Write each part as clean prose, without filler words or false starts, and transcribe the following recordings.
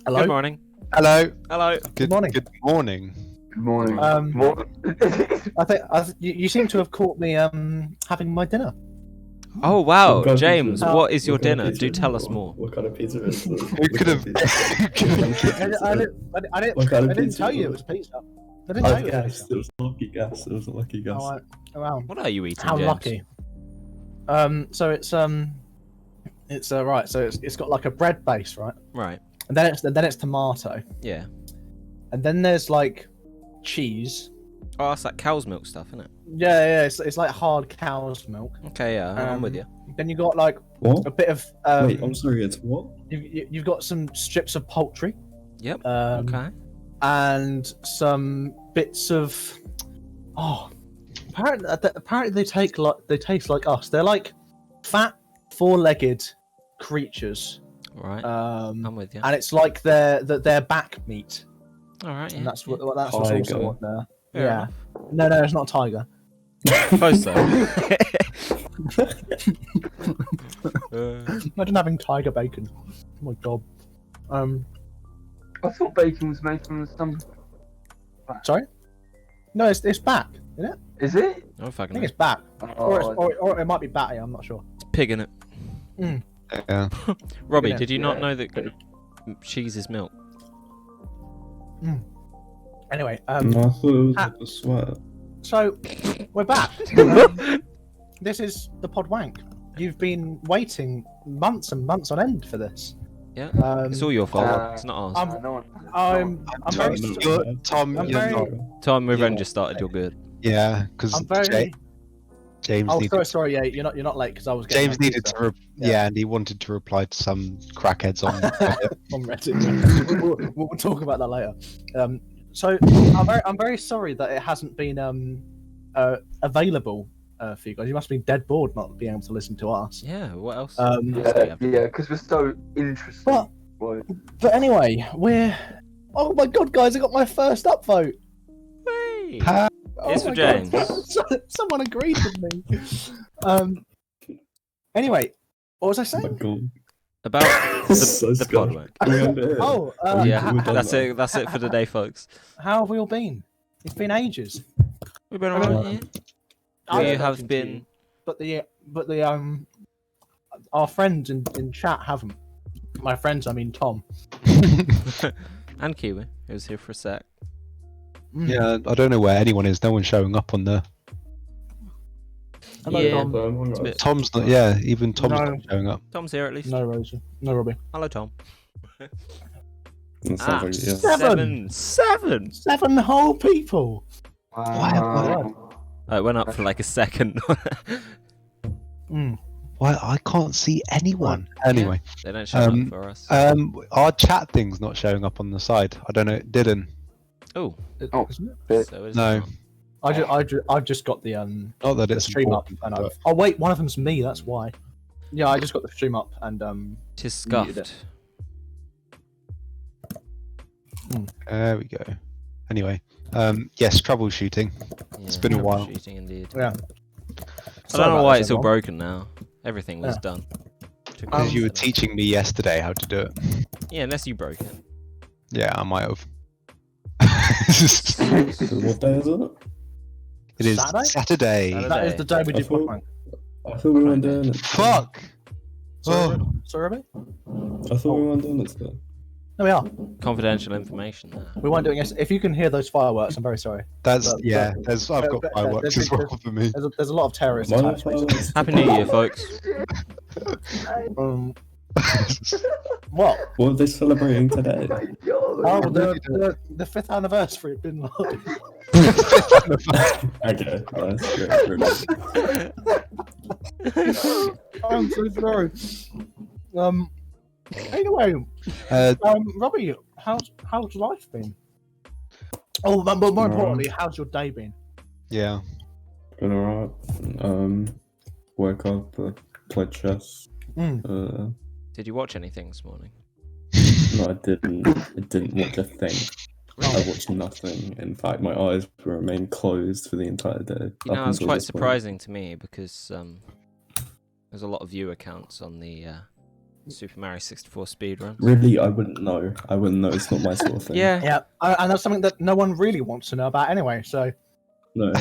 Hello. Good morning. Hello. Hello. Good morning. Good morning. Good morning. I think you seem to have caught me having my dinner. Oh wow, What kind of James, pizza? what is your What kind of dinner? pizza Do is tell it? us more. What kind of pizza is it? Who could have? I didn't tell you it was pizza. I didn't tell you it was guessed. pizza. It was a lucky guess. It was a lucky guess. Oh, wow. What are you eating, How James? lucky. So it's right. So it's got like a bread base, right? Right. And then it's tomato, Yeah. and then there's like cheese. Oh, that's like cow's milk stuff, isn't it? Yeah. It's like hard cow's milk. Okay, yeah, I'm with you. Then you got like What? a bit of Wait, I'm sorry. It's what? you've got some strips of poultry. Yep. Okay. And some bits of apparently they taste like us. They're like fat, four-legged creatures. Right. I'm with you. And it's like their back meat. All right. Yeah. And that's what's also Tiger. what they're. Fair Yeah. enough. No, it's not a tiger. Close though. Imagine having tiger bacon. Oh my god. I thought bacon was made from the stomach. Sorry. No, it's back, isn't it? Is it? Oh I fucking. think it's back, Oh, or it might be batty. I'm not sure. It's pig in it. Yeah. Robbie, Yeah. did you not know that cheese is milk? Anyway, No, I thought it was Ah. like a sweat. so we're back. This is the Pudwunk. You've been waiting months and months on end for this. Yeah. Um, It's all your fault. Uh, It's not ours. no one. I'm very. Tom, I'm you're very- not. Tom, we've yeah. only just started. You're good. Yeah, because I'm very. James Oh, needed. sorry. Yeah, you're not late because I was. Getting James my needed pizza to. Yeah, and he wanted to reply to some crackheads on. on Reddit. we'll talk about that later. So I'm very sorry that it hasn't been available for you guys. You must be dead bored not being able to listen to us. Yeah. What else? Yeah, because we're so interested. But- Why? But anyway, we're. Oh my god, guys! I got my first upvote. Hey. Ha- Oh It's for my God. James. Someone agreed with me. Anyway, what was I Oh my saying? god. About So the scary. Pudwunk. We're under here. Oh, Yeah. we've done That's that. it. That's it for today, folks. how have we all been? It's been ages. We've been I mean, alright. I We haven't have spoken to you, been. but the our friends in chat haven't. My friends, I mean Tom. And Kiwi, who was here for a sec. yeah, I don't know where anyone is. No one's showing up on the. Hello, Yeah. Tom. It's a bit- Tom's not. Yeah, even Tom's No. not showing up. Tom's here at least. No, Rosie. No, Robbie. Hello, Tom. That sounds Ah, like, yeah. Seven. 7 whole people. Wow. It went up for like a second. Why I can't see anyone. Anyway, They don't show up for us. our chat thing's not showing up on the side. I don't know. Dylan. Oh, Oh. Isn't it? so it's No. not. I've just got the Not that the it's stream up, important, and but- oh wait, one of them's me. That's why. Yeah, I just got the stream up, and Tis muted scuffed. There we go. Anyway, yes, troubleshooting. It's been a while. Shooting indeed. yeah. I don't know why it's all broken now. Everything was Yeah. done. Took Because you were yesterday. teaching me yesterday how to do it. Yeah, unless you broke it. Yeah, I might have. So what day is it? It is Saturday? Saturday. That is the day we I did thought- Pudwunk. I thought we weren't doing it. Fuck. Sorry, Oh. sorry, Robbie? I thought we weren't doing it today. No, we are. Confidential information there. We weren't doing it. If you can hear those fireworks, I'm very sorry. That's But- yeah. There's I've got but- fireworks there's- as well for me. There's a lot of terrorist Why attacks. not Basically. Happy New Year, folks. What? What are they celebrating today? Oh, the 5th anniversary of Bin Laden. Okay, nice. Great. I'm so sorry. Anyway, Robbie, how's life been? Oh, but more importantly, how's your day been? Yeah. Been alright. Woke up, played chess. Did you watch anything this morning? No, I didn't watch a thing. I watched nothing. In fact, my eyes remained closed for the entire day. You know, up it's until quite this point. surprising to me because there's a lot of viewer counts on the Super Mario 64 speedrun. Really, I wouldn't know. I wouldn't know. It's not my sort of thing. Yeah. Yeah, and that's something that no one really wants to know about anyway. So No,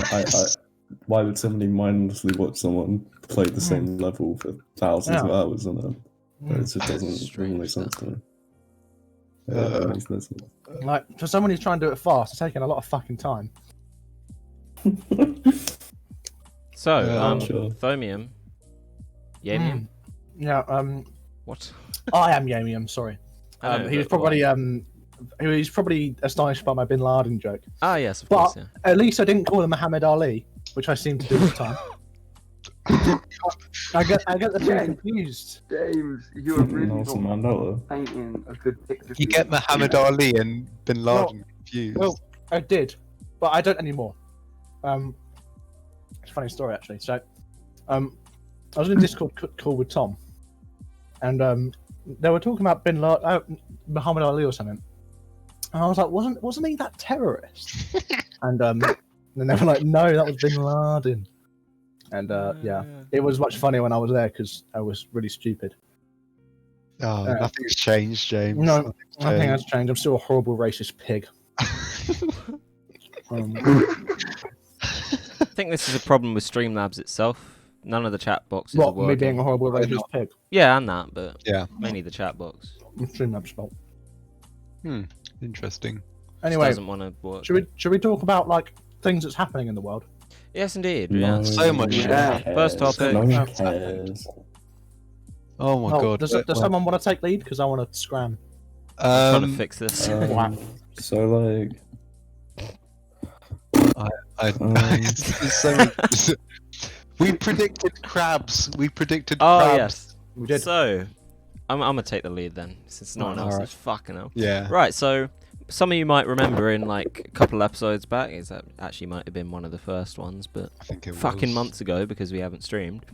why would somebody mindlessly watch someone play the same level for thousands of hours on it? It just doesn't make sense to me. Yeah, it makes no sense. like for someone who's trying to do it fast, it's taking a lot of fucking time. So, Sure. Thomium. Yamium? Yeah. What? I am Yamium. Sorry. I know, He was but why? probably He's probably astonished by my Bin Laden joke. Ah, yes, of But course, yeah. at least I didn't call him Muhammad Ali, which I seem to do all the time. I get the two confused. James, you are really Nelson not Mandela. painting a good picture. You get Muhammad Ali and Bin Laden confused. Well, I did, but I don't anymore. It's a funny story actually. So, I was in a Discord call with Tom, and they were talking about Bin Laden, Muhammad Ali or something. And I was like, wasn't he that terrorist? And then they were like, no, that was Bin Laden. And yeah, it was much funnier when I was there because I was really stupid. Oh, nothing's changed, James. No, nothing has changed. I'm still a horrible racist pig. I think this is a problem with Streamlabs itself. None of the chat boxes are What, working. me being a horrible racist pig? Yeah, and that, but Yeah. mainly the chat box. Streamlabs fault. Interesting. Anyway, Doesn't want to work. should we talk about like things that's happening in the world? Yes, indeed. No, Yeah. So much one shit. cares. First topic. No one Oh. cares. Oh my god. Does someone want to take lead? Because I want to scram. Trying to fix this. Wow. So like, we predicted crabs. We predicted Oh crabs. yes. We did. So, I'm gonna take the lead then, since no one else alright. is. Fucking hell. Yeah. Right. So, some of you might remember in like a couple episodes back, is that actually might have been one of the first ones, but I think it fucking was. months ago because we haven't streamed.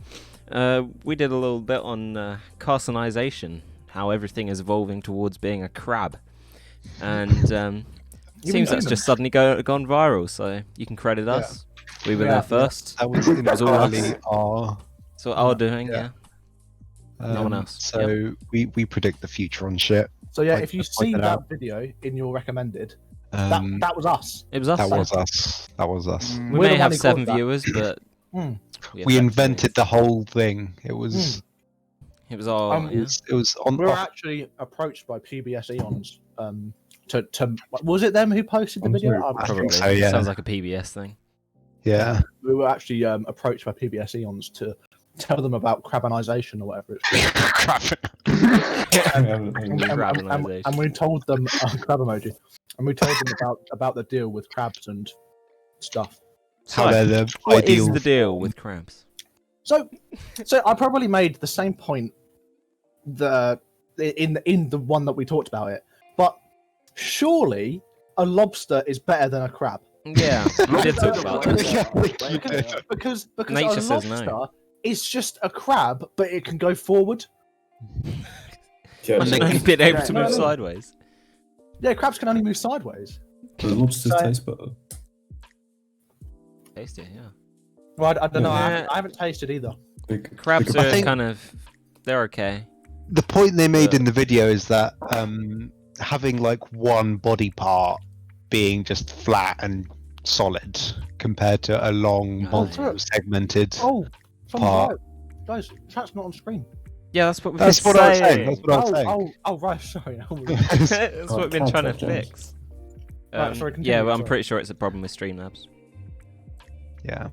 We did a little bit on carcinization, how everything is evolving towards being a crab, and seems that's just suddenly gone viral. So you can credit us. We were Yeah. there first. That was was all us. entirely our. So our doing, Yeah. yeah. No one else. So we predict the future on shit. So yeah, Like if you I see pointed that out. video in your recommended, Um, that was us. It was us. that yeah. was us. That was us. We We're may the have one who 7 caused that. viewers, but Mm. We invented the whole thing. It was. It was our. Um, yeah. It was on. We were off- actually approached by PBS Eons. To was it them who posted the I'm video? sorry. I'm I not think sure. so, yeah. Sounds like a PBS thing. Yeah. We were actually approached by PBS Eons to tell them about crabinization or whatever it's called. Crabinization. And we told them crab emoji, and we told them about the deal with crabs and stuff. How they're the What is ideal. the deal with crabs? So I probably made the same point in the one that we talked about it, but surely a lobster is better than a crab Yeah, we did talk about that. because Nature a says lobster no. is just a crab, but it can go forward. Yeah, And they And been able to No, move no. sideways. Yeah, crabs can only move sideways. the lobsters So- taste better. Tasty, yeah. Well, I don't know. Yeah. I haven't tasted either. Crabs big- I are think- kind of. They're okay. The point they made Yeah. in the video is that having like one body part being just flat and solid compared to a long, Oh, multiple segmented. Oh, from Part. guys, chat's not on screen. Yeah, that's what we've That's been what I was saying. saying. That's what I was saying. Oh, right. Sorry. That's what we've been trying to fix. Right, sorry, yeah, continue, well, I'm sorry. pretty sure it's a problem with Streamlabs. Yeah.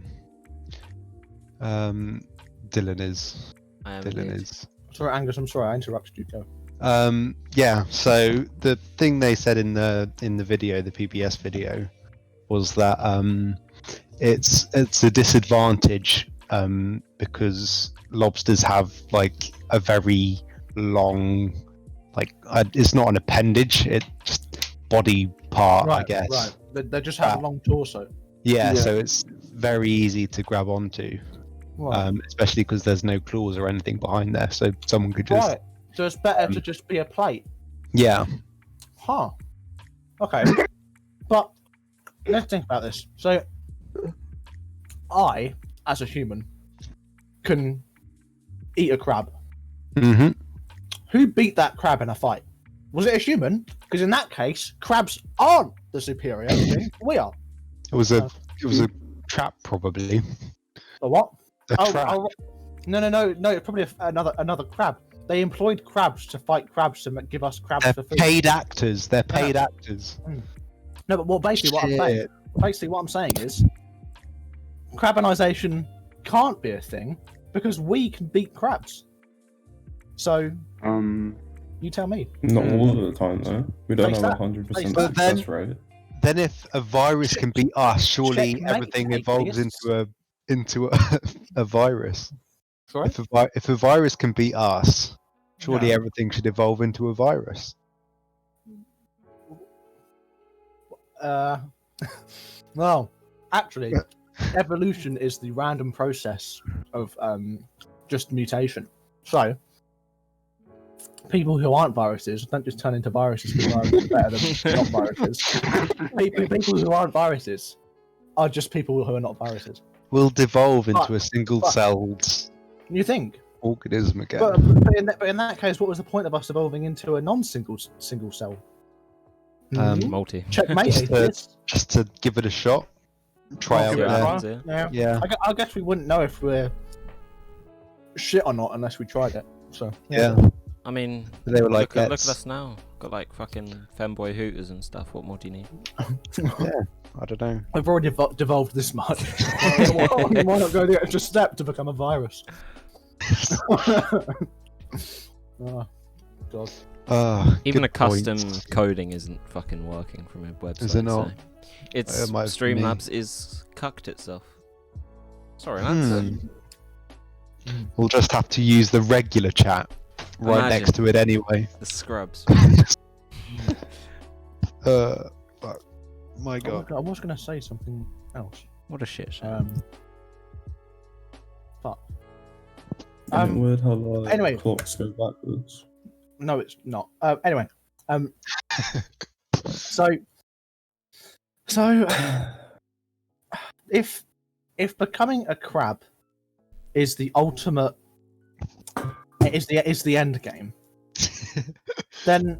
Dylan is. I am Dylan indeed. is. Sorry, Angus. I'm sorry. I interrupted you. Go. Yeah. So the thing they said in the video, the PBS video, was that it's a disadvantage because lobsters have like a very long, like it's not an appendage, it's just body part, I guess. Right. They just have a long torso. Yeah, Yeah. so it's very easy to grab onto, Right. especially because there's no claws or anything behind there, so someone could just Right. So it's better to just be a plate. yeah. Huh. Okay. But let's think about this. So I, as a human, can eat a crab. Mm-hmm. Who beat that crab in a fight? Was it a human? Because in that case, crabs aren't the superior thing. We are. It was a trap, probably. A what? A trap. No. It's probably another crab. They employed crabs to fight crabs to give us crabs They're for food. paid actors. They're paid actors. No, but basically what I'm saying is, crabinization can't be a thing because we can beat crabs. So, you tell me. Not all of the time though. We don't have 100% But then- success rate. Then, if a virus can beat us, surely Checkmate, everything evolves atheists. into a virus. Sorry? If a virus can beat us, surely No. everything should evolve into a virus. Well, actually, evolution is the random process of just mutation. So, people who aren't viruses don't just turn into viruses because viruses are better than not viruses. People who aren't viruses are just people who are not viruses. We'll devolve into But- a single-celled You think? organism again. But in that case, what was the point of us evolving into a non-single cell? Multi. Checkmate, Just to- atheists. Just to give it a shot. Try out Give it a there. try. Yeah. Yeah. Yeah. I guess we wouldn't know if we're shit or not unless we tried it. So Yeah. I mean, They were like, look at let's- us now. Got like fucking femboy hooters and stuff. What more do you need? I don't know. We've already devolved this much. Why not go the extra step to become a virus? Oh, God. Even good a custom point. coding isn't fucking working from a website. Is it not? So. It's It might have been me. Streamlabs is cucked itself. Sorry, lads. We'll just have to use the regular chat right Imagine. next to it anyway. The scrubs. Fuck. My God. I was going to say something else. What a shit show. Fuck. Isn't it weird how like, anyway. clocks go backwards? No, it's not. Anyway. So if becoming a crab is the ultimate, is the end game, then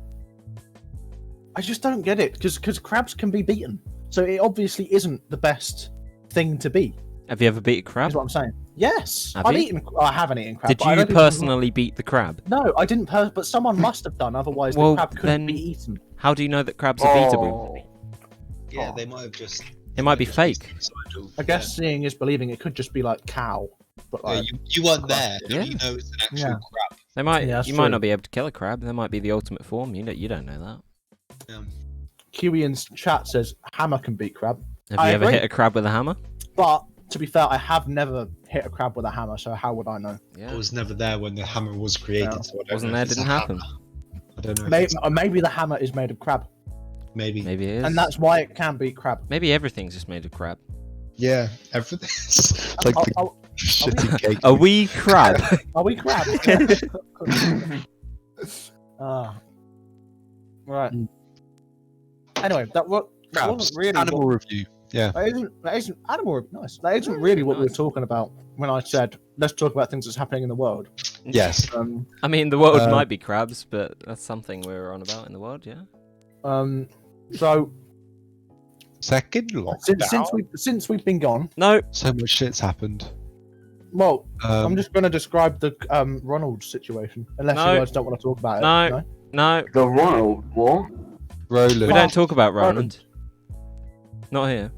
I just don't get it because crabs can be beaten, so it obviously isn't the best thing to be. Have you ever beat a crab? Is what I'm saying. Yes, Have I've you? eaten. I haven't eaten crab. Did but I you don't think- personally beat the crab? No, I didn't. But someone must have done. Otherwise, Well, the crab couldn't then- be eaten. How do you know that crabs are beatable? Yeah, they might have just. It might be fake. I guess seeing is believing. It could just be like cow, but like you weren't there. Yeah. You know it's an actual Yeah. crab. They might. Yeah, that's you might true. not be able to kill a crab. They might be the ultimate form. You don't know that. Kiwian's chat says hammer can beat crab. Have I you ever agree. hit a crab with a hammer? But to be fair, I have never hit a crab with a hammer, so how would I know? Yeah. I was never there when the hammer was created, Yeah. so I don't Wasn't know there? if it's Didn't a happen. hammer. I don't know. Maybe the hammer is made of crab, Maybe. Maybe it is. and that's why it can beat crab. Maybe everything's just made of crab. Yeah, everything. It's like the Are shitty cake. A wee crab. are we crab? Right. Anyway, that Crabs. wasn't really Animal review. Yeah. That isn't animal. Nice. That isn't really what we were talking about when I said let's talk about things that's happening in the world. Yes. I mean, the world Uh, might be crabs, but that's something we're on about in the world, yeah. So Second lockdown. since we've been gone, No. So much shit's happened. well, I'm Um, just going to describe the Ronald situation, unless No. you guys don't want to talk about it. No. No. The Ronald what? Roland. We don't talk about Roland. Not here.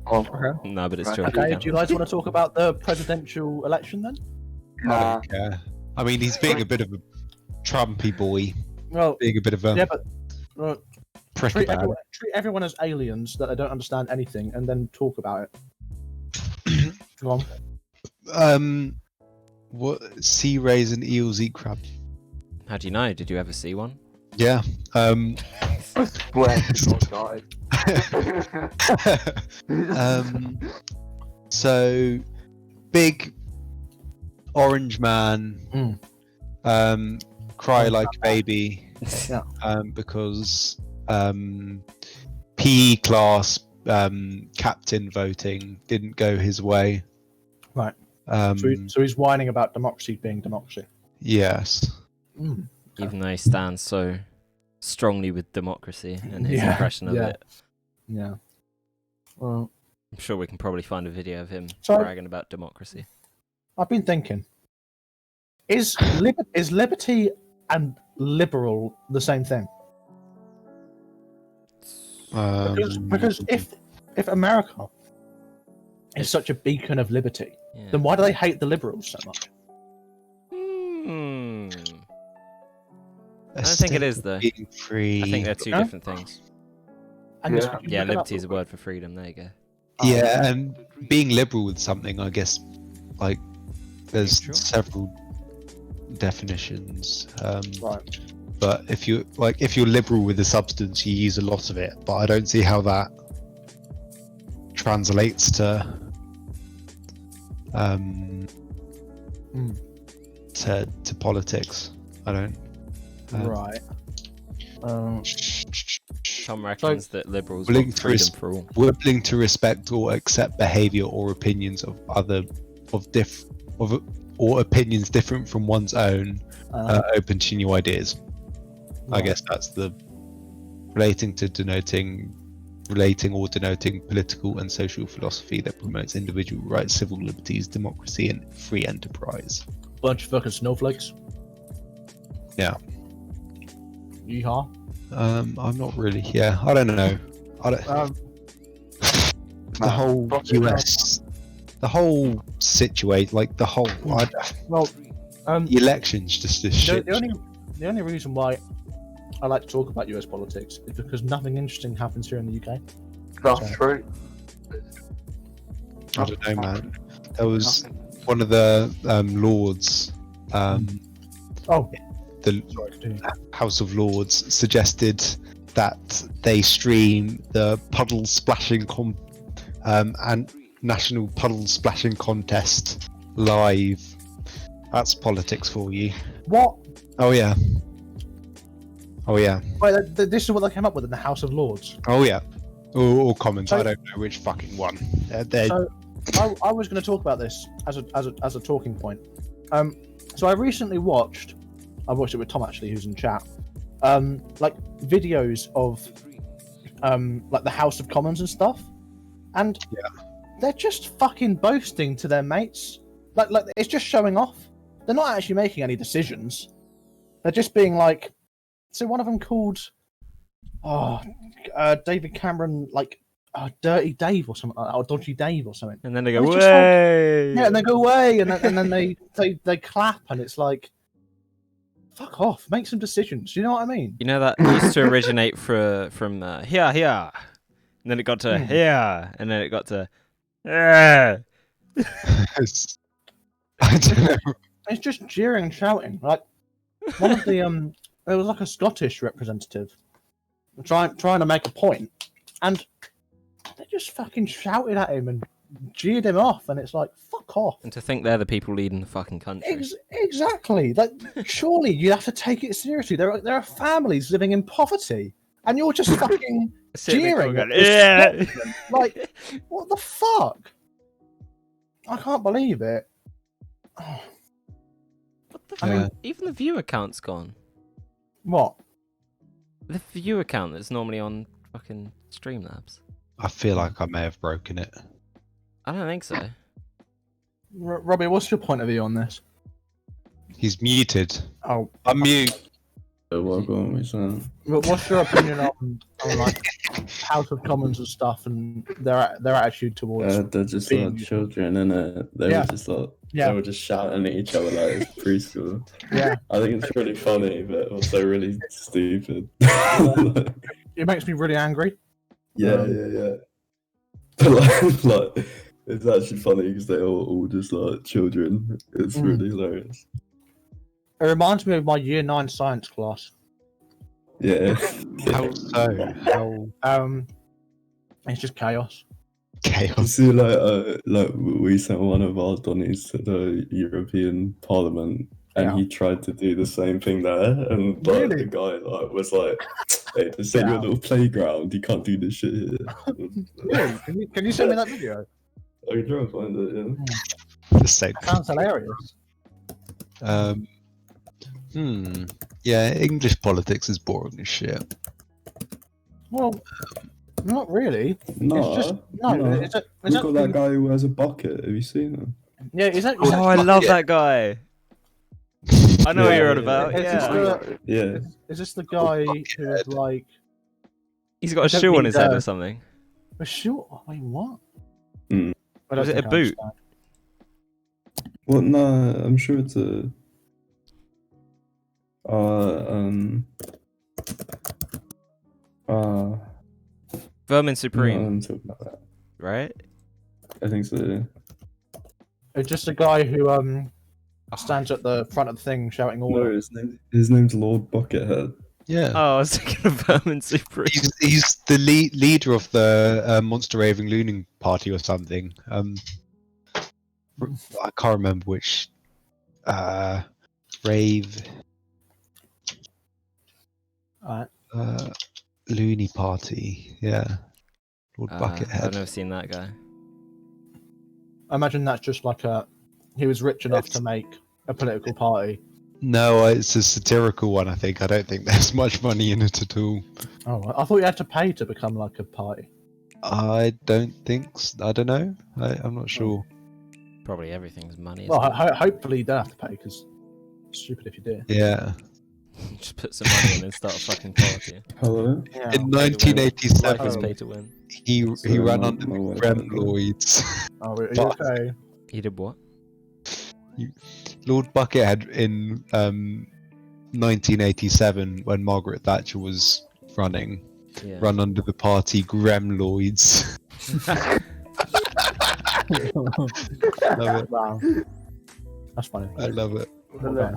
Oh, Okay. No, but it's Right. true. Okay. Do you guys want to talk about the presidential election then? I nah. don't care. I mean, he's being a bit of a Trumpy boy. Well, Being a bit of a yeah, but prick treat about everyone as aliens that they don't understand anything, and then talk about it. Go on. it. What sea rays and eels eat crab? How do you know? Did you ever see one? Yeah. Swear to God, So big orange man cry like a baby Yeah. because PE class captain voting didn't go his way. Right. So he's whining about democracy being democracy. Yes. Mm. Even though he stands so strongly with democracy and his Yeah, impression of yeah. it. Yeah. Well, I'm sure we can probably find a video of him So- bragging about democracy. I've been thinking: is liberty and liberal the same thing? Because if America is such a beacon of liberty, Yeah. then why do they hate the liberals so much? I don't think it is, though. Being free. I think they're two No? different things. And Yeah. could you Yeah, look it up liberty is a real word for freedom. There you go. quick? Yeah, and being liberal with something, I guess, like there's Neutral? several definitions. Right. But if you're liberal with a substance, you use a lot of it. But I don't see how that translates to to politics. I don't. Right. Tom reckons that liberals willing want to freedom res- for all. Willing to respect or accept behavior or opinions of or opinions different from one's own, open to new ideas. I right. guess that's the relating or denoting political and social philosophy that promotes individual rights, civil liberties, democracy, and free enterprise. Bunch of fucking snowflakes. Yeah. Yeehaw. I'm not really. Yeah, I don't know. I don't. The whole US, the whole situation, like the whole Well, the elections, just this shit. the only reason why I like to talk about US politics is because nothing interesting happens here in the UK. That's true. I don't know, man. There was one of the lords, Oh, the sorry, continue. House of Lords suggested that they stream the puddle splashing and national puddle splashing contest live. That's politics for you. What? Oh yeah. Oh yeah. Wait, this is what they came up with in the House of Lords. Oh yeah. Or Commons. So- I don't know which fucking one. They're So, I was going to talk about this as a talking point. So I recently watched it with Tom actually, who's in chat. Like videos of like the House of Commons and stuff, and they're just fucking boasting to their mates. Like it's just showing off. They're not actually making any decisions. They're just being like. So one of them called, David Cameron, like Dirty Dave or something, or Dodgy Dave or something. And then they go, And it's just like- way! Yeah, and they go away, and then they clap, and it's like, fuck off, make some decisions. You know what I mean? You know that used to originate from here, and then it got to here, and then it got to I don't know. It's just jeering and shouting. Like one of the it was like a Scottish representative trying to make a point, and they just fucking shouted at him and jeered him off, and it's like, fuck off. and to think they're the people leading the fucking country. Exactly. Like, surely you have to take it seriously. There are families living in poverty, and you're just fucking Sitting there jeering. going, at this yeah! Scotsman. Like, what the fuck? I can't believe it. What the I mean- fuck? Even the view account's gone. What? The view account that's normally on fucking Streamlabs. I feel like I may have broken it. I don't think so. Robbie, what's your point of view on this? He's muted. Oh, Unmute. What going we saying? what's your opinion on like House of Commons and stuff, and their attitude towards? They're just being- like children, innit? They Yeah. were just like Yeah. they were just shouting at each other like it's preschool. Yeah, I think it's really funny, but also really stupid. it makes me really angry. yeah. like it's actually funny because they're all just like children. It's really hilarious. It reminds me of my Year 9 science class. Yeah. How so? How It's just chaos. You chaos? see, like we sent one of our Donnies to the European Parliament, and Yeah. he tried to do the same thing there, and like, Really? the guy like was like, "Hey, this ain't your Yeah. little playground. You can't do this shit here." Really? Can you send me that video? I can try and find it. Yeah. The same. Sounds hilarious. Um, yeah, English politics is boring as shit. Well, not really. No, It's just no. no. It's We've got that actually, guy who has a bucket. Have you seen him? yeah. It's Oh, I love that guy. I know what you're on Yeah, about. It's just Yeah, Yeah. is this the guy who is like he's got a I don't shoe on need, his head or something. a shoe? Oh, wait, what? Mm. I don't Was it think a I boot? understand. Well, no, I'm sure it's a. Vermin No, Supreme, I'm talking about that. right? I think so. It's just a guy who stands at the front of the thing shouting No, order. his name's Lord Buckethead. Yeah. Oh, I was thinking of Vermin Supreme. He's the leader of the Monster Raving Looning Party or something. I can't remember which. Rave. Alright. Loony Party. Yeah. Lord I've Buckethead. never seen that guy. I imagine that's just like he was rich enough to make a political party. No, it's a satirical one. I think. I don't think there's much money in it at all. Oh, I thought you had to pay to become like a party. I don't think. I don't know. I'm not sure. Probably everything's money. Well, Isn't hopefully you don't have to pay because it's stupid if you do. Yeah. it? Just put some money in and start a fucking party. Hello? Yeah. In Life is 1987, pay to win. he Sorry, ran my- under my the wife- Gremloids. Oh, are you okay? He did what? Lord Buckethead in 1987, when Margaret Thatcher was running, Yeah. run under the party Gremloids. Love it. Wow. That's funny. I love it. Okay.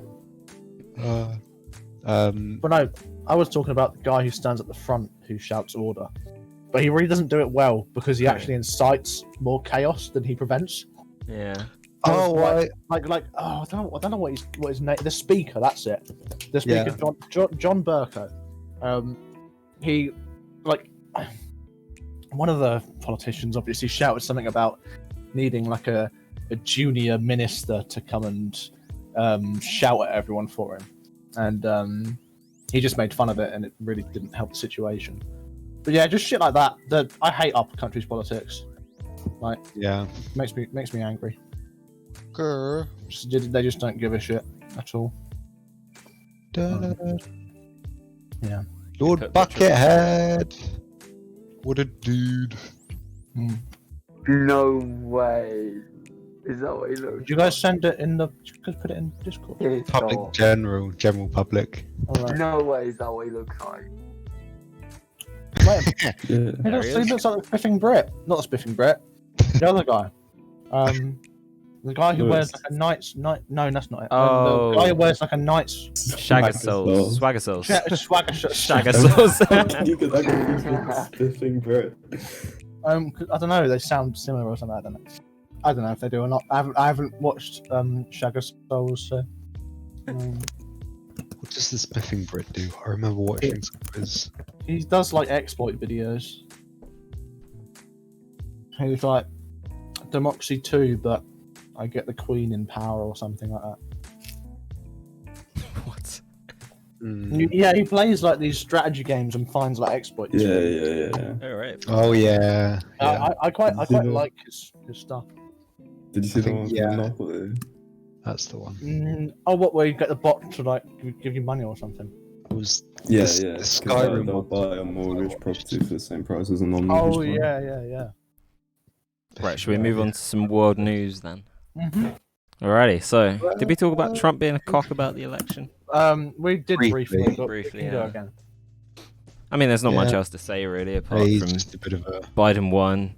But no, I was talking about the guy who stands at the front who shouts order. But he really doesn't do it well because he actually incites more chaos than he prevents. Yeah. Oh, like, like oh, I don't know what his name. The speaker, that's it. The speaker, Yeah. John Burko. He like one of the politicians obviously shouted something about needing like a junior minister to come and shout at everyone for him, and he just made fun of it, and it really didn't help the situation. But yeah, just shit like that. I hate our country's politics. Like, Yeah. makes me angry. Grr. They just don't give a shit at all. Yeah. Lord Put Buckethead. What a dude. No way. Is that what he looks Did you guys send it in the? You guys put it in Discord. like? Public general public. Alright. No way is that what he looks like. Wait, Yeah. he looks like the Spiffing Brit, not the Spiffing Brit. The other guy. The guy who wears like a knight's No, that's not it. Oh. The guy who wears like a knight's Shagger Souls. Swagger Souls. swagger Shagger Souls. You could that spiffing Brit. I don't know. They sound similar or something. I don't know if they do or not. I haven't watched Shagger Souls. So, What does the Spiffing Brit do? I remember watching some of his. he does like exploit videos. He's like Democracy 2, but I get the Queen in power or something like that. What? Yeah, he plays like these strategy games and finds like exploits. Yeah. All right. Oh yeah. Yeah. I quite You know- like his stuff. Did you see I the think- one with yeah. Monopoly? That's the one. Oh, what? Where you get the bot to like give you money or something? It was Yeah, the, yeah. the 'cause, Skyrim they'll one. buy a mortgage property for the same price as a non-mortgage Oh one. yeah. Right. Should we move on to some world news then? Mm-hmm. Alrighty. So, did we talk about Trump being a cock about the election? We did briefly, but Briefly, we can go yeah. again. I mean, there's not much Yeah. else to say really, apart He's from just a bit of a Biden won.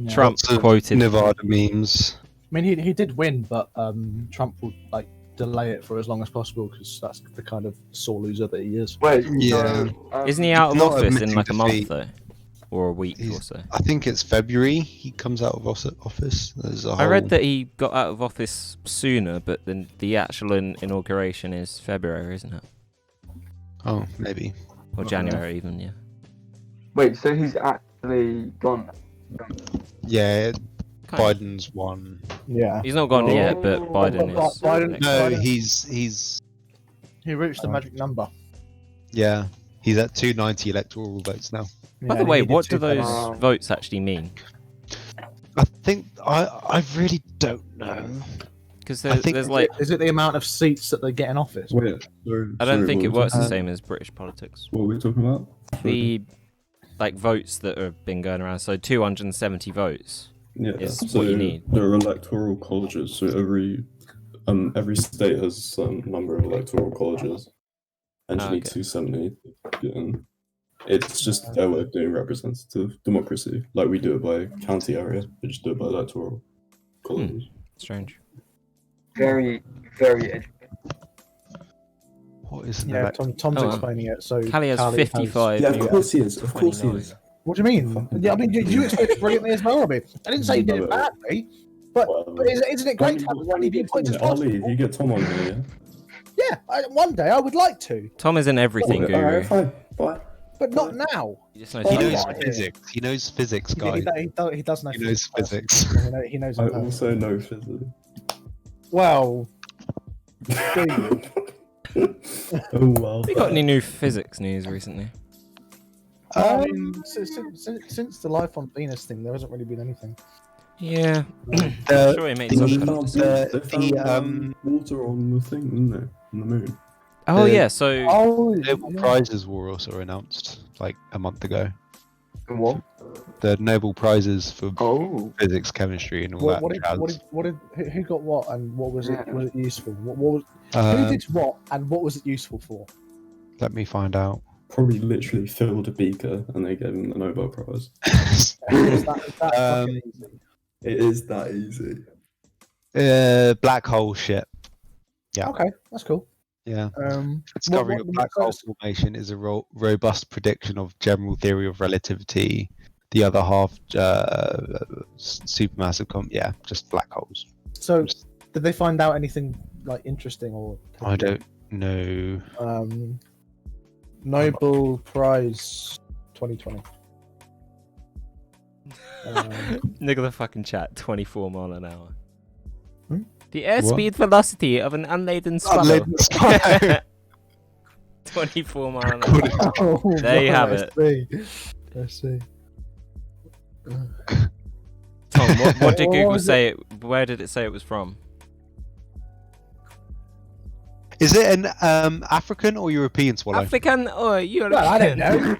Trump lots of quoted. Nevada memes. I mean, he did win, but Trump will like delay it for as long as possible because that's the kind of sore loser that he is. Wait, Yeah. so, Isn't he out of not office in admitting like a month defeat. though, or a week or He's- so? I think it's February. He comes out of office. There's a I read whole- that he got out of office sooner, but then the actual inauguration is February, isn't it? Oh, maybe. Or January even, yeah. Wait, so he's actually gone. Yeah, Biden's won. Yeah. He's not gone Oh. yet, but Biden But is. Biden- next. No, Biden- he's He reached the magic number. yeah, he's at 290 electoral votes now. By Yeah, the way, he did what do 2 those votes. votes actually mean? I think I really don't know. Because I think- there's like, Is it the amount of seats that they get in office? Wait, sorry, I don't sorry, think what it were we works the talking same as British politics. about? What were we talking about? The like votes that have been going around. So 270 votes. Yeah, is so what you need. there are electoral colleges. So every state has some number of electoral colleges, and you need Okay. 270 to get in. It's just their way of doing representative democracy. Like we do it by county area, we just do it by electoral colleges. Strange. Very, very educated. What is an Yeah, Tom's Oh, explaining it. So Callie has 55. Yeah, you of course he is. Of course he 29. is. What do you mean? Yeah, I mean, you explained it brilliantly as well, Robbie. I didn't say you did it badly, but isn't it great to have as many viewpoints as Ali, possible? you get Tom on here. Yeah, one day I would like to, Tom is in everything, Yeah? Guru. Alright, fine. Bye. but not now. He just knows He He how to knows lie. physics. He knows physics, Yeah, guy. he does know. He knows physics. He knows. I in person. also know physics. Well, do you? Oh wow. Have you got any new physics news recently? I mean, since the life on Venus thing, there hasn't really been anything. Yeah. Uh, Sure, he made the- some They kind of found, decision. they found water on the thing, didn't they? On the moon. Oh yeah, so Oh, Nobel prizes were also announced like a month ago. What? The Nobel prizes for Oh. physics, chemistry, and all what, that. what did who got what and what was it? Yeah. Was it useful? What was who Uh, did what and what was it useful for? let me find out. Probably literally filled a beaker and they gave him the Nobel Prize. Is that fucking easy? It is that easy. Black hole shit. Yeah. Okay, that's cool. Yeah. What- Discovering what- a black hole what- formation is a robust prediction of general theory of relativity. The other half, supermassive. Yeah, just black holes. So, did they find out anything like interesting or? I don't know. Nobel Prize 2020. look at the fucking chat. 24 mile an hour. Hmm? The airspeed What? velocity of an unladen swallow. Unladen swallow. 24 mile an hour. Oh, There you have right, Let's see. Tom, what did What Google was say? Where did it say it was from? Is it an African or European swallow? African or European? Well, I don't know.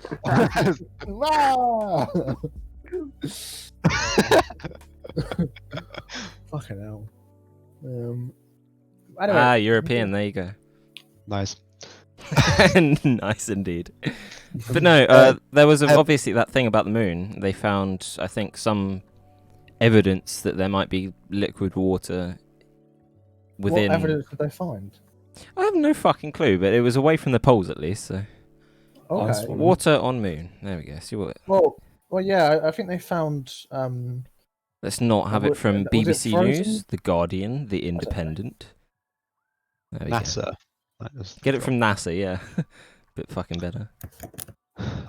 Ah! Fucking hell. Anyway, European. There you go. Nice. Nice indeed. But no, there was obviously that thing about the moon. They found, I think, some evidence that there might be liquid water within. What evidence did they find? I have no fucking clue, but it was away from the poles at least. So Okay. Nice one. water on moon. There we go. See what? Well, yeah. I think they found. Let's not have it from Was it BBC frozen? News, The Guardian, The Independent. There we go. NASA. That is- Get it from NASA, yeah. Bit fucking better.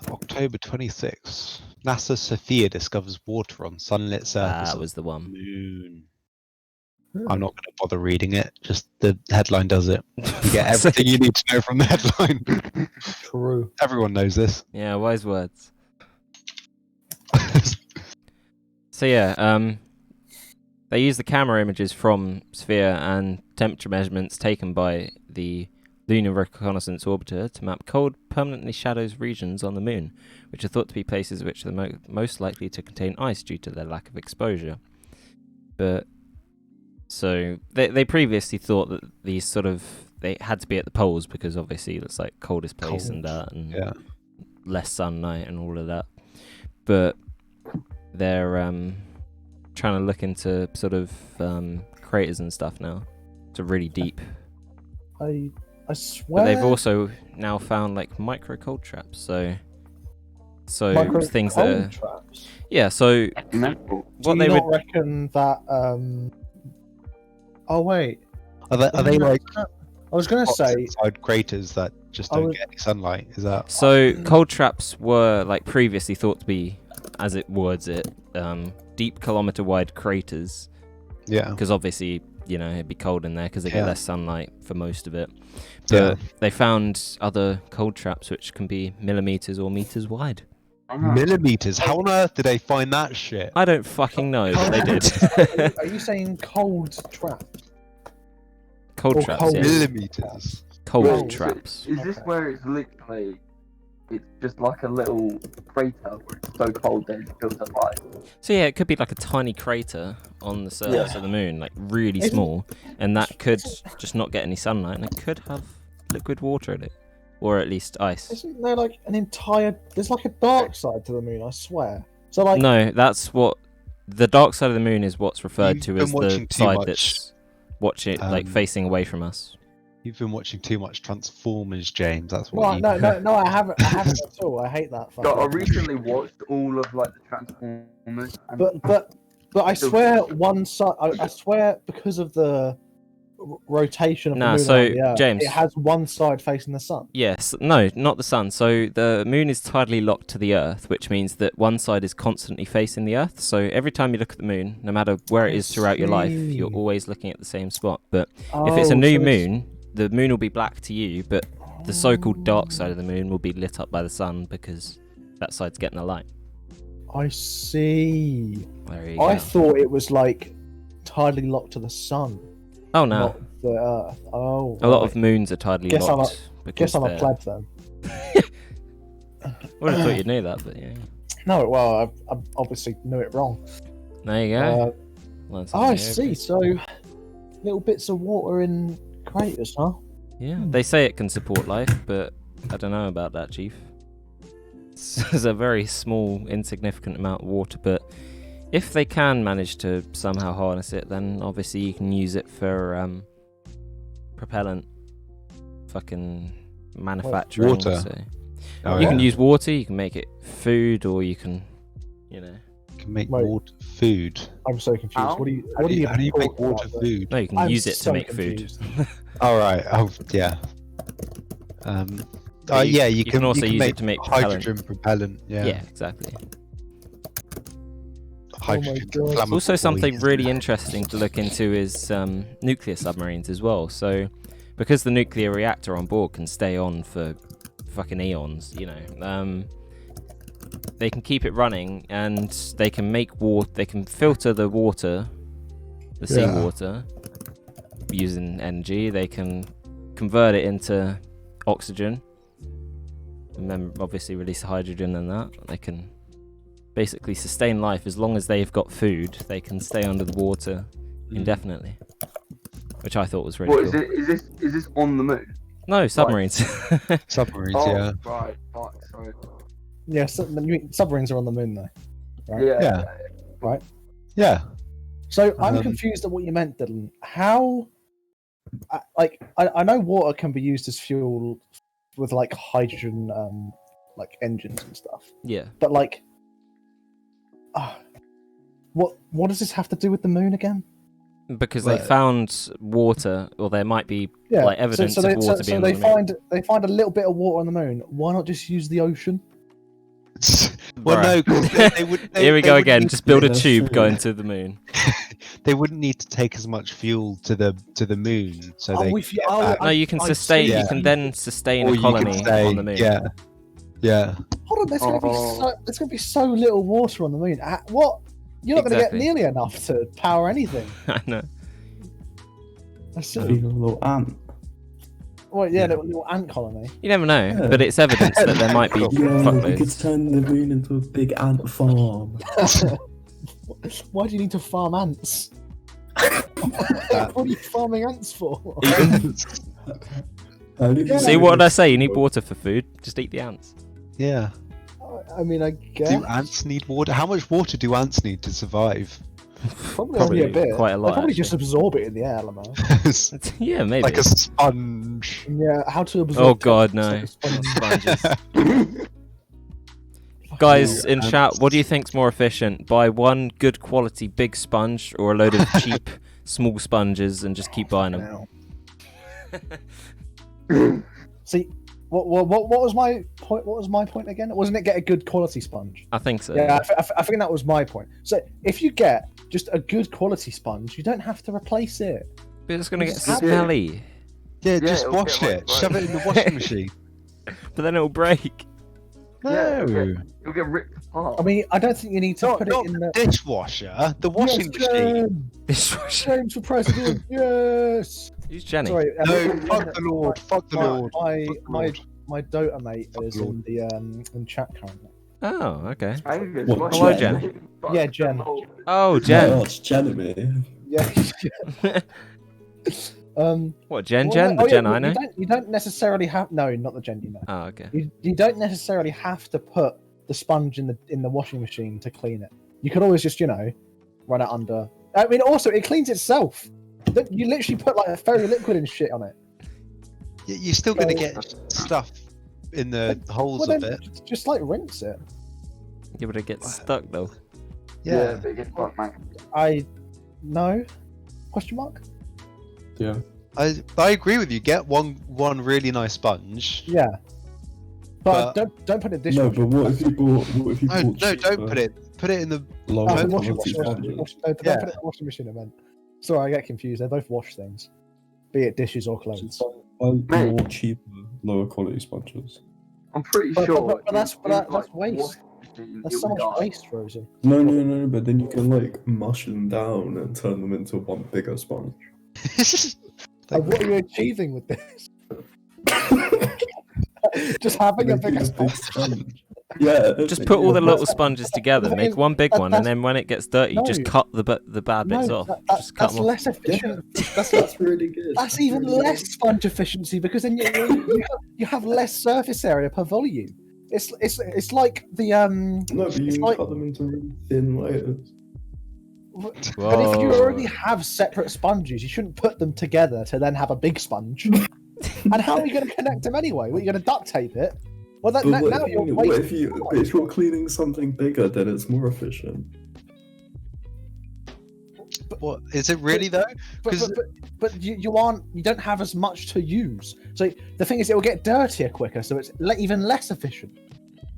October 26th. NASA Sophia discovers water on sunlit surface That of was the the one. moon. I'm not going to bother reading it. Just the headline does it. You get everything you need to know from the headline. True. Everyone knows this. Yeah, wise words. So yeah, they use the camera images from Sphere and temperature measurements taken by the Lunar Reconnaissance Orbiter to map cold, permanently shadowed regions on the Moon, which are thought to be places which are most likely to contain ice due to their lack of exposure. But so they previously thought that these sort of they had to be at the poles because obviously it's like coldest place and that and Yeah. less sunlight and all of that. But they're trying to look into sort of craters and stuff now. To really deep. I swear. But they've also now found like micro cold traps. So Micro things cold that are, traps. yeah. So Mental. what Do they you would not reckon that? Oh wait. Are they like I was gonna say. inside craters that just I don't was- get any sunlight? Is that so cold traps were like previously thought to be as it words it, deep kilometer-wide craters. Yeah. Because obviously, it'd be cold in there because they get Yeah. less sunlight for most of it. Yeah. But they found other cold traps which can be millimeters or meters wide. Millimeters. How on earth did they find that shit? I don't fucking know, but they did. Are you saying cold trap? Cold Or traps, cold yeah. Millimeters. Cold Well, traps. Is this Okay. where it's literally, it's just like a little crater where it's so cold that it feels alive? So yeah, it could be like a tiny crater on the surface of the moon, like really Isn't- small, and that could just not get any sunlight, and it could have liquid water in it, or at least ice. Isn't there like an entire? There's like a dark side to the moon. I swear. So like, No, that's what the dark side of the moon is. What's referred You've to been as the watching too side much, that's watching, like facing away from us. You've been watching too much Transformers, James. That's what. well, you... no, I haven't. I haven't at all. I hate that. So I fucking- recently watched all of like the Transformers. And But I swear one side. I swear because of the rotation of Nah, the moon so, around the Earth, James- it has one side facing the sun. Yes, no, not the sun. So the moon is tidally locked to the Earth, which means that one side is constantly facing the Earth. So every time you look at the moon, no matter where it I is throughout your life, see. you're always looking at the same spot. But if it's a new moon, the moon will be black to you, but the so-called dark side of the moon will be lit up by the sun because that side's getting the light. I see. There you I go. thought it was like tidally locked to the sun, Oh no, not the Earth. Oh, a lot right. of moons are tidally Guess I'm a- locked. because Guess I'm a they're- pleb then. Would have thought you'd know that, but yeah. No, well, I obviously knew it wrong. There you go. Learn something I new see. every- So, little bits of water in craters, huh? Yeah, they say it can support life, but I don't know about that, Chief. It's a very small, insignificant amount of water, but if they can manage to somehow harness it, then obviously you can use it for propellant fucking manufacturing. water? So Oh, you yeah. can use water, you can make it food, or you can, You can make Wait. water food. I'm so confused. How? What do you? How What do you, even make talking water about? food? no, you can I'm use it to so make confused. food. All right. Oh, yeah. But Yeah. You can also use it to make propellant. hydrogen propellant. Yeah. Yeah, exactly. Hydrogen Oh my God. flammable, Also, something isn't really it? interesting to look into is nuclear submarines as well. So, because the nuclear reactor on board can stay on for fucking eons, they can keep it running and they can make water. They can filter the water, the seawater, using energy. They can convert it into oxygen, and then obviously release hydrogen and that. They can basically sustain life as long as they've got food. They can stay under the water indefinitely, which I thought was really what cool. is it? Is this on the moon? No, submarines. Submarines. Oh, Yeah. right. Fuck, sorry. Yeah, submarines are on the moon though. Right. Yeah. Yeah. Yeah. So I'm Um, confused at what you meant, Dylan. How? I know water can be used as fuel with like hydrogen, like engines and stuff. Yeah. But like, what does this have to do with the moon again? Because they Right. found water, or there might be Yeah, like evidence of water being they on the moon. find a little bit of water on the moon. Why not just use the ocean? Well, Bruh. no, 'cause they would. Here we they go wouldn't again. need Just to- build a that's tube true. going to the moon. They wouldn't need to take as much fuel to the moon, so Oh, they. if you- get oh, back. No, you can I sustain. see. You can then sustain Or a you could colony say, on the moon. Yeah. Yeah. Hold on, there's going to be Oh. there's going to be so little water on the moon. What? You're not going to get Exactly. nearly enough to power anything. I know. That's Even a little ant. well, yeah, little ant colony. You never know, Yeah. but it's evidence that there might be Yeah, we could fuckloads. turn the moon into a big ant farm. Why do you need to farm ants? What are you farming ants for? See what did I say? You need water for food. Just eat the ants. Yeah. I mean, I guess Do ants need water? How much water do ants need to survive? probably only a bit. quite a lot, They probably actually. just absorb it in the air, Lamar. Yeah, maybe. Like a sponge. Yeah, how to absorb? Oh god, text, no. it's like a sponge. Sponges. Guys in Ants. chat, what do you think's more efficient? Buy one good quality big sponge or a load of cheap small sponges and just keep buying them? Now. See, What was my point? What was my point again? Wasn't it get a good quality sponge? I think so. Yeah, I think that was my point. So if you get just a good quality sponge, you don't have to replace it. But it's gonna get Just have smelly. Yeah, Yeah, just it'll wash get, it. like, Shove it in the washing machine. But then it'll break. Yeah, No. it'll get ripped apart. I mean, I don't think you need to put it in the dishwasher. The washing machine. Dishwasher. James for president. Yes. Who's Jenny? Sorry. No, fuck the Lord. Fuck the Lord. My Fuck the my Lord. my Dota mate is Lord. in the in chat currently. Oh, okay. Angus, What, what's Hello, your Jen. name? Yeah, Jen. Oh, Oh, Jen. it's Jeremy. Yeah. What, Jen? well, Jen? The oh, yeah, Jen well, I know? You don't necessarily have not the Jen you know. Oh, okay. You don't necessarily have to put the sponge in the washing machine to clean it. You could always just run it under. I mean, also it cleans itself. You literally put like a fairy liquid and shit on it. You're still going to get stuff in the holes Well, of then it. just like rinse it. Yeah, but it gets stuck though. Yeah, Yeah. but it gets quite man. I no question mark. Yeah. I agree with you. Get one really nice sponge. Yeah, but, But- don't put it in No, dishwasher. but what if you bought? What if you No, bought? no, don't put it. Put it in the. Low Oh, the quality washing sponges. don't Yeah. put it in the washing machine. I meant. Sorry, I get confused. They both wash things, be it dishes or clothes. Buy Mate. more cheaper, lower quality sponges. I'm pretty But- sure. but that's- in, but that- in, that's like, waste. washing machine, That's it so would much die. waste, Rosie. No, but then you can like mush them down and turn them into one bigger sponge. And what are you achieving with this? Just having a Making bigger big sponge. sponge. Yeah. Just put all the That's- little sponges together, make one big one, and then when it gets dirty, No. just cut the bad bits No, off. Just cut that's them off. less efficient. That's really good. That's even really less sponge efficiency because then you have less surface area per volume. It's like the good. No, but you it's can like- cut them into really thin layers. But if you Whoa. already have separate sponges, you shouldn't put them together to then have a big sponge. And how are you going to connect them anyway? What, are you going to duct tape it? Well, But now what, you're what wasting if you? But if you're cleaning something bigger, then it's more efficient. What is it really though? but you don't have as much to use. So the thing is, it will get dirtier quicker, so it's even less efficient.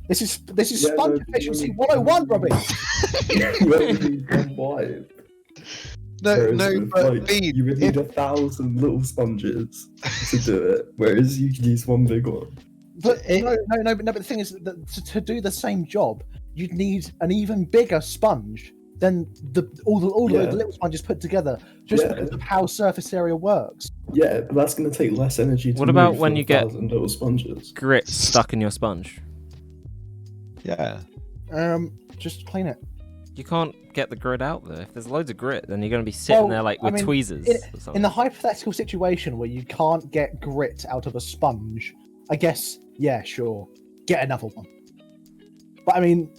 This is Yeah, sponge no, efficiency you 101, Robbie. You only need one wipe. No, Whereas no, with, but like, Bean, you would need 1,000 little sponges to do it, whereas you could use one big one. But but the thing is that to do the same job, you'd need an even bigger sponge than all the Yeah. little sponges put together, just Yeah. because of how surface area works. Yeah, but that's going to take less energy to What about move when than you get 1,000 little sponges? Grit stuck in your sponge. yeah. Just clean it. You can't get the grit out though. If there's loads of grit, then you're going to be sitting Well, there like I with mean, tweezers in- or something. In the hypothetical situation where you can't get grit out of a sponge, I guess, yeah, sure, get another one. But I mean,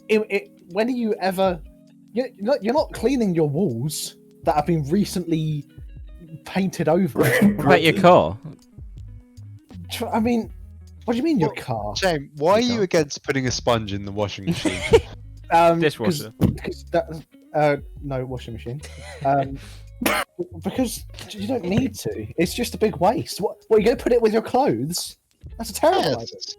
when are you ever? You're not cleaning your walls that have been recently painted over. What about your car? I mean, what do you mean your car? Shame. Why are You you can't. against putting a sponge in the washing machine? Dishwasher. Because no washing machine. Because you don't need to. It's just a big waste. What are you going to put it with your clothes? That's a terrible idea. Yes.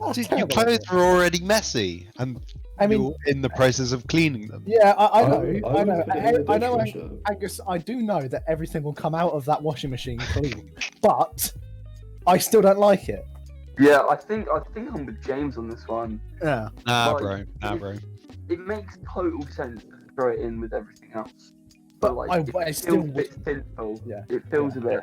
That's a Dude, your terrible clothes idea. are already messy, and I mean, you're in the process of cleaning them. yeah, I know, would I know, put it in the I know, dishwasher. Angus. I do know that everything will come out of that washing machine clean, but I still don't like it. Yeah, I think I'm with James on this one. Yeah. Nah, Like, bro. It makes total sense to throw it in with everything else. But like, I it still feels a bit sinful. Yeah. It feels a bit.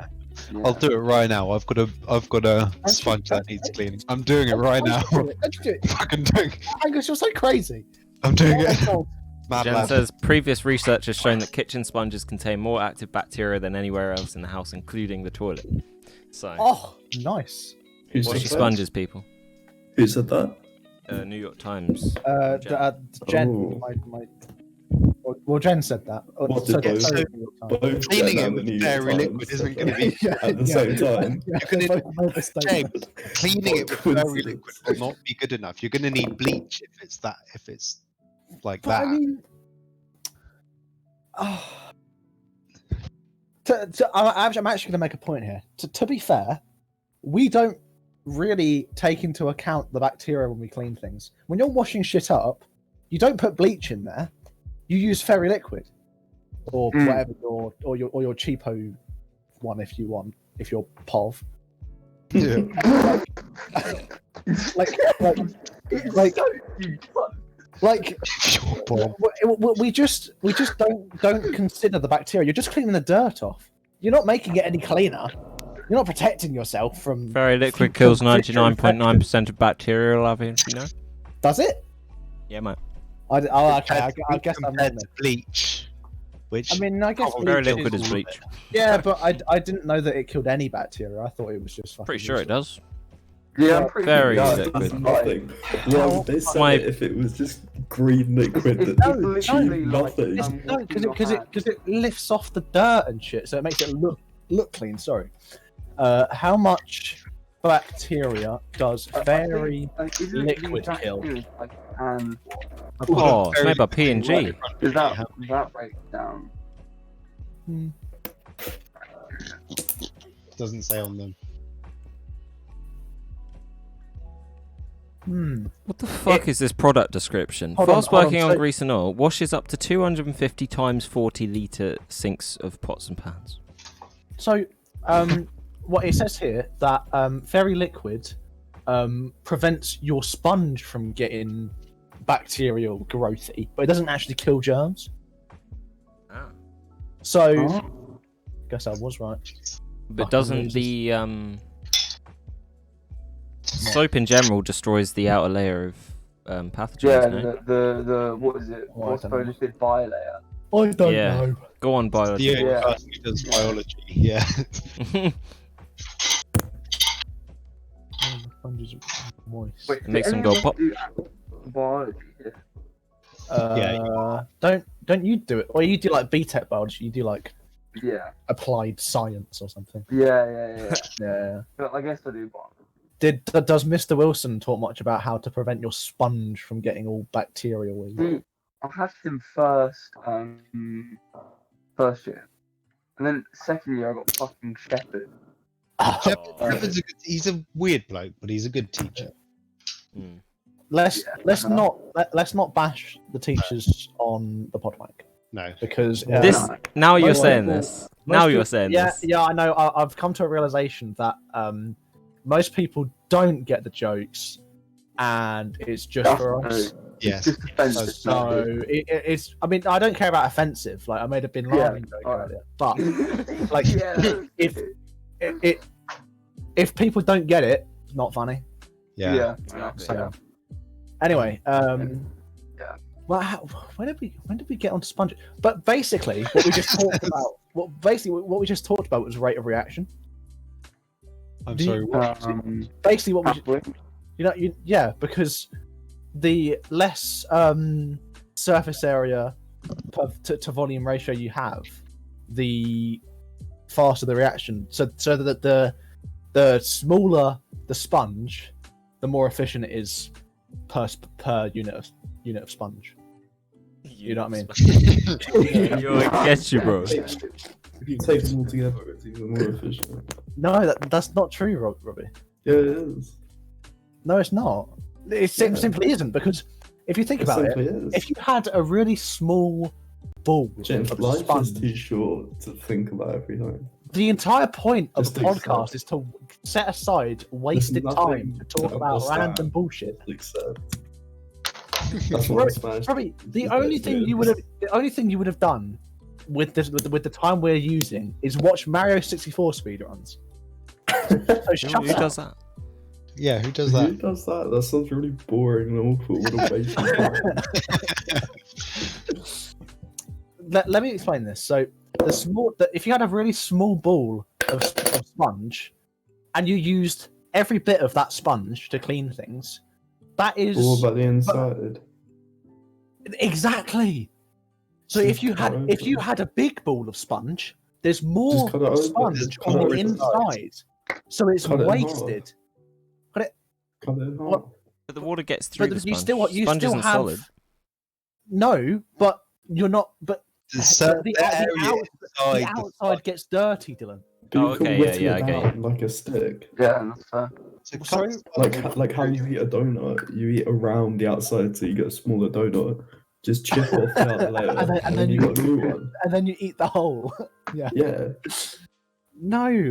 Yeah. I'll do it right now. I've got a you- sponge that needs cleaning. I'm doing it right now. Don't you do it? Fucking doing. Angus, you're so crazy. I'm doing it. Oh, Mad Jen lad. says previous research has shown that kitchen sponges contain more active bacteria than anywhere else in the house, including the toilet. So, oh, nice. Who wash said your that? sponges, people. Who said that? New York Times. Jen, Oh. well, Jen said that. What So- did so- Both Cleaning Jen it and with the New fairy York liquid Times isn't said gonna that. be- at the same time. Yeah, You're gonna- they both made the statement. James, cleaning it with fairy Coincidence. liquid will not be good enough. You're gonna need bleach if it's like But that. I mean, I'm actually going to make a point here. To be fair, we don't really take into account the bacteria when we clean things. When you're washing shit up, you don't put bleach in there. You use fairy liquid, or whatever your cheapo one if you want, if you're POV. Yeah. We just don't consider the bacteria. You're just cleaning the dirt off. You're not making it any cleaner. You're not protecting yourself from. Fairy liquid kills 99.9% of bacterial larvae. You know? Does it? Yeah, mate. Okay. I guess I'm compared wrong. to bleach, which I mean, I guess Fairy bleach liquid is bleach. Yeah, but I didn't know that it killed any bacteria. I thought it was just. Pretty sure it does. Yeah, I'm pretty Very sure. liquid. That's nothing. Well, they said My- it if it was just green liquid It's that literally like nothing. No, because it lifts off the dirt and shit, so it makes it look clean. Sorry. How much bacteria does fairy liquid kill? Oh, it's made by P&G. Does that break down? doesn't say on them. What the fuck is this product description? Hold on, Fast hold on, working on so- grease and oil. Washes up to 250 times 40 litre sinks of pots and pans. So, what it says here that fairy liquid prevents your sponge from getting bacterial growthy, but it doesn't actually kill germs. So, guess I was right. But Fucking doesn't losers. the soap in general destroys the outer layer of pathogens? Yeah, no? the what is it? Oh, I don't know. Phospholipid bilayer. I don't Yeah. know. Go on, biology. The only Yeah. person who does biology, yeah. Oh, the sponge is moist. Wait, makes did them go anyone pop. do biology here? Don't you do it? Or you do like BTEC biology? You do like Yeah, applied science or something? yeah. Yeah. But I guess I do biology. Does Mr. Wilson talk much about how to prevent your sponge from getting all bacterial? I had him first year, and then second year I got fucking Shepherd. Shepard's he's a weird bloke, but he's a good teacher. Let's not bash the teachers on the Pudwunk No. because This now you're most saying people- this. Now you're saying yeah, this. Yeah, I know. I've come to a realization that most people don't get the jokes, and it's just for us. Yes. It's just offensive. So it's. I mean, I don't care about offensive. Like I made a Bin Laden joke earlier, but like yeah. if people don't get it, it's not funny. Yeah. So anyway, Yeah. Well, when did we get on sponge? But basically, what we just talked about. What we just talked about was rate of reaction. I'm Do sorry. you- What? Basically, what we Halfway. yeah, because the less surface area to volume ratio you have, the faster the reaction. So that the smaller the sponge, the more efficient it is per unit of sponge. You know what I mean? You're against you, bro. If you take them all together, it's even more efficient. No, that's not true, Robbie. Yeah, it is. No, it's not. It simply isn't, because if you think It about it, simply is. if you had a really small ball James, of life is sponge, too short to think about everything. the entire point of Just a accept. podcast is to set aside wasted There's time nothing to talk to about understand. random bullshit. Except that's what I smashed. Robbie, the Yeah, only thing you would have done with the time we're using is watch Mario 64 speedruns. So shut Who up. does that? Yeah, who does Who that? does that? That sounds really boring and awful. What a waste of time. Let me explain this. So if you had a really small ball of sponge and you used every bit of that sponge to clean things, that is All about the inside. exactly. So Just if you cut had a big ball of sponge, there's more cut it open. sponge Just cut on it the inside. inside, so it's Cut it in wasted. Cut it in half. What? But the water gets through But the you sponge. still Sponge still isn't have solid. no, but you're not. But There's certain the area outside inside the gets dirty, Dylan. But Oh, you can okay, whittle yeah, it I get down like a stick. Yeah, that's fair. So Sorry? Like how you eat a donut, you eat around the outside so you get a smaller donut. Just chip off the outer layer, And then you you got a new one. and then you eat the whole. Yeah. Yeah. No,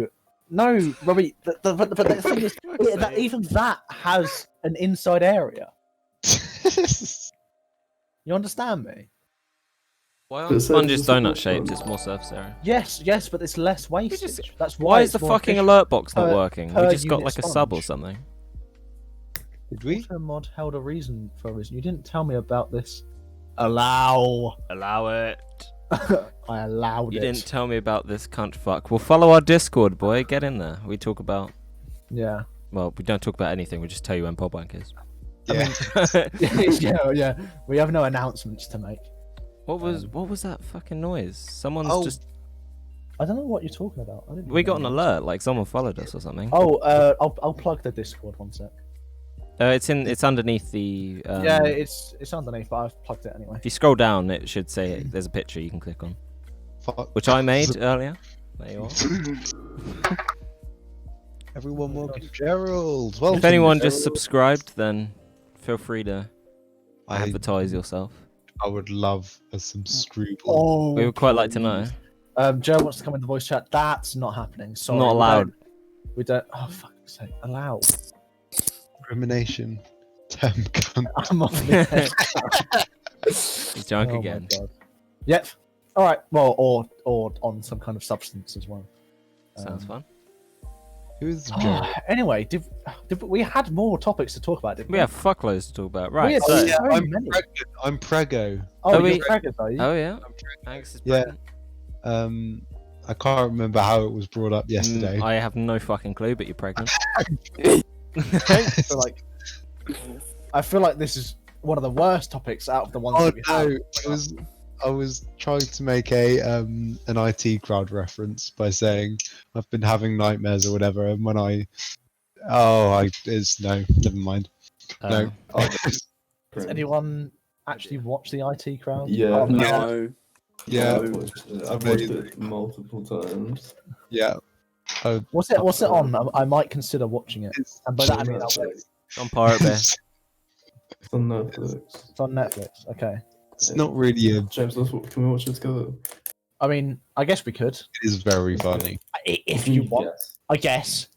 Robbie. But the thing is, Fuck's that sake. even that has an inside area. You understand me? Why But aren't so sponges does the donut support shaped? one. It's more surface area. Yes, but it's less wastage. just- That's Why is it's the more fucking efficient. alert box not per- working? We per just got unit like a sub or sponge. something. Did we? Auto mod held a reason for a reason. You didn't tell me about this. Allow. Allow it. I allowed You it. didn't tell me about this cunt fuck. Well, follow our Discord, boy. Get in there. We talk about. Yeah. Well, we don't talk about anything. We just tell you when Pudwunk is. Yeah. yeah. We have no announcements to make. What was that fucking noise? Someone's Oh. just. I don't know what you're talking about. I didn't We got know. an alert. Like someone followed us or something. Oh, I'll plug the Discord one sec. It's underneath the. Yeah, it's underneath, but I've plugged it anyway. If you scroll down, it should say there's a picture you can click on, Fuck. which I made earlier. There you are. Everyone welcome Gerald. Welcome, If anyone Gerald. just subscribed, then feel free to I advertise yourself. would love some strudel. Oh, We would quite like to know. Joe wants to come in the voice chat. That's not happening. Sorry, Not allowed. We don't. Oh, fuck's sake! Allow. Discrimination. Term cunt. I'm off the He's drunk Oh my again. God. Yep. All right. Well, or on some kind of substance as well. Sounds fun. Who's Gerald? Anyway, did we had more topics to talk about? Didn't we? We have fuckloads to talk about. Right. had So, so I'm many. pregnant. I'm prego. Oh, Are you're we- pregnant, are you? oh yeah. Thanks. Is Yeah. pregnant. I can't remember how it was brought up yesterday. I have no fucking clue, but you're pregnant. I feel like this is one of the worst topics out of the ones Oh that we no! have. I was trying to make an IT crowd reference by saying I've been having nightmares or whatever, and when it's no, never mind. No. Does anyone actually watch the IT crowd? Yeah. Oh, No. Yeah, I've watched it multiple times. yeah. Oh, What's it on? I might consider watching it. it's, And by that I mean Netflix. On Pirate Bay. It's on Netflix. it's on Netflix. Okay. it's not really a. James, can we watch it together? I mean, I guess we could. It is very funny. If you want. I guess.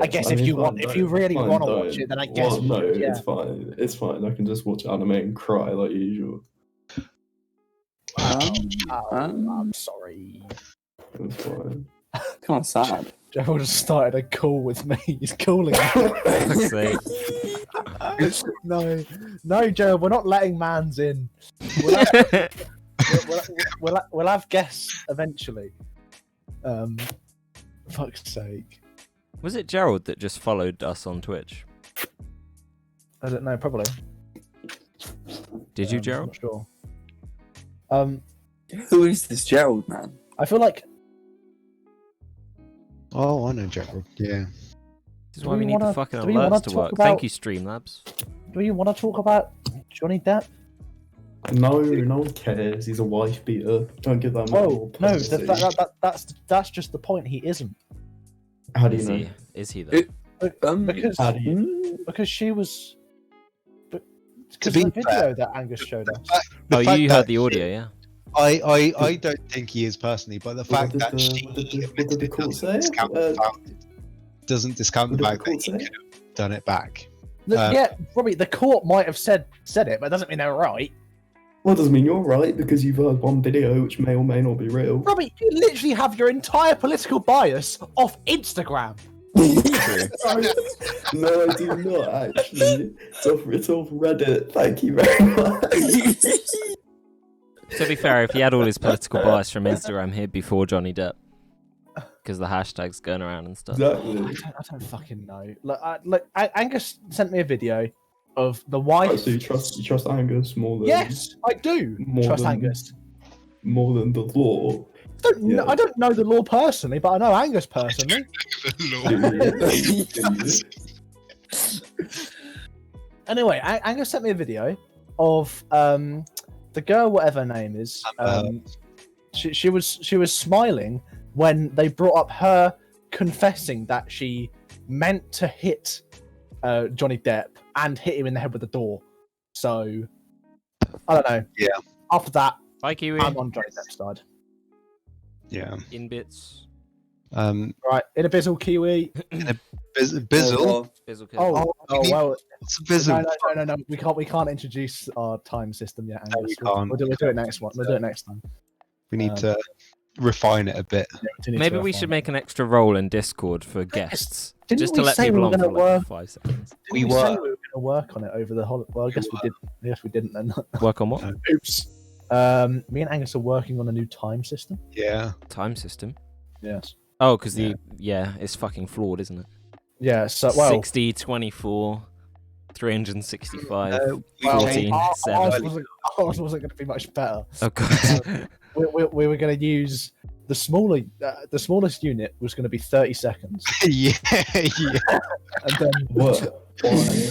I guess if you want, if you really fine, want to don't. watch it, then I guess. Well, you no, should, yeah. it's fine. It's fine. I can just watch anime and cry like usual. I'm sorry. It's fine. Kind of sad. Gerald just started a call with me. He's calling me. Fuck's sake. No, Gerald, we're not letting mans in. We'll have guests eventually. Fuck's sake. Was it Gerald that just followed us on Twitch? I don't know, probably. Did you, I'm Gerald? not sure. Who is this Gerald man? I feel like Oh, I know Gerald. Yeah. This is Do why we we need the wanna- fucking do we wanna alerts to talk work. about- Thank you, Streamlabs. do you want to talk about Johnny Depp? No one cares. He's a wife beater. Don't give that man Oh more no, publicity. that's just the point. He isn't How do you Is know? he? Is he though? because How do you? because she was. Because be the video fair- that Angus showed us. The Oh, fact you that heard the audio, yeah. I don't think he is personally, but the fact did that the- she what did the admitted court doesn't say? discount the fact- doesn't discount the What did fact the that court he say? could have done it back. Yeah, Robbie, the court might have said it, but it doesn't mean they're right. Well, it doesn't mean you're right because you've heard one video which may or may not be real. Robbie, you literally have your entire political bias off Instagram. No, I do not actually. It's off Reddit. Thank you very much. To be fair, if he had all his political bias from Instagram, he'd be for Johnny Depp. Because the hashtag's going around and stuff. Exactly. I don't fucking know. Look, Angus sent me a video of the wife. Right, so you trust Angus more than Yes, I do More trust than- Angus. more than the law. Yeah. I don't know the law personally, but I know Angus personally. Anyway, Angus sent me a video of the girl, whatever her name is. She was smiling when they brought up her confessing that she meant to hit Johnny Depp and hit him in the head with the door. So I don't know. Yeah. After that, Bye, Kiwi. I'm on Johnny Depp's side. Yeah. In bits. Right, in a bizzle, Kiwi. Bizzle. Bizzle kill. Oh, well. What's a bizzle? No. We can't introduce our time system yet. No, we can't. We'll do it next one. We'll do it next time. We need to refine it a bit. Maybe we should make an extra role in Discord for guests, just to we let say people we on were for gonna like work? 5 seconds. We were going to work on it over the holiday. Well, I guess we did. I guess we didn't then. Work on what? Oops. Me and Angus are working on a new time system. Yeah. Time system. Yes. Oh, because it's fucking flawed, isn't it? Yeah. So 60, 24, 365, well, 14, ours 7. wasn't going to be much better. Oh god. We were going to use the smallest unit was going to be 30 seconds, yeah. and then What? Why?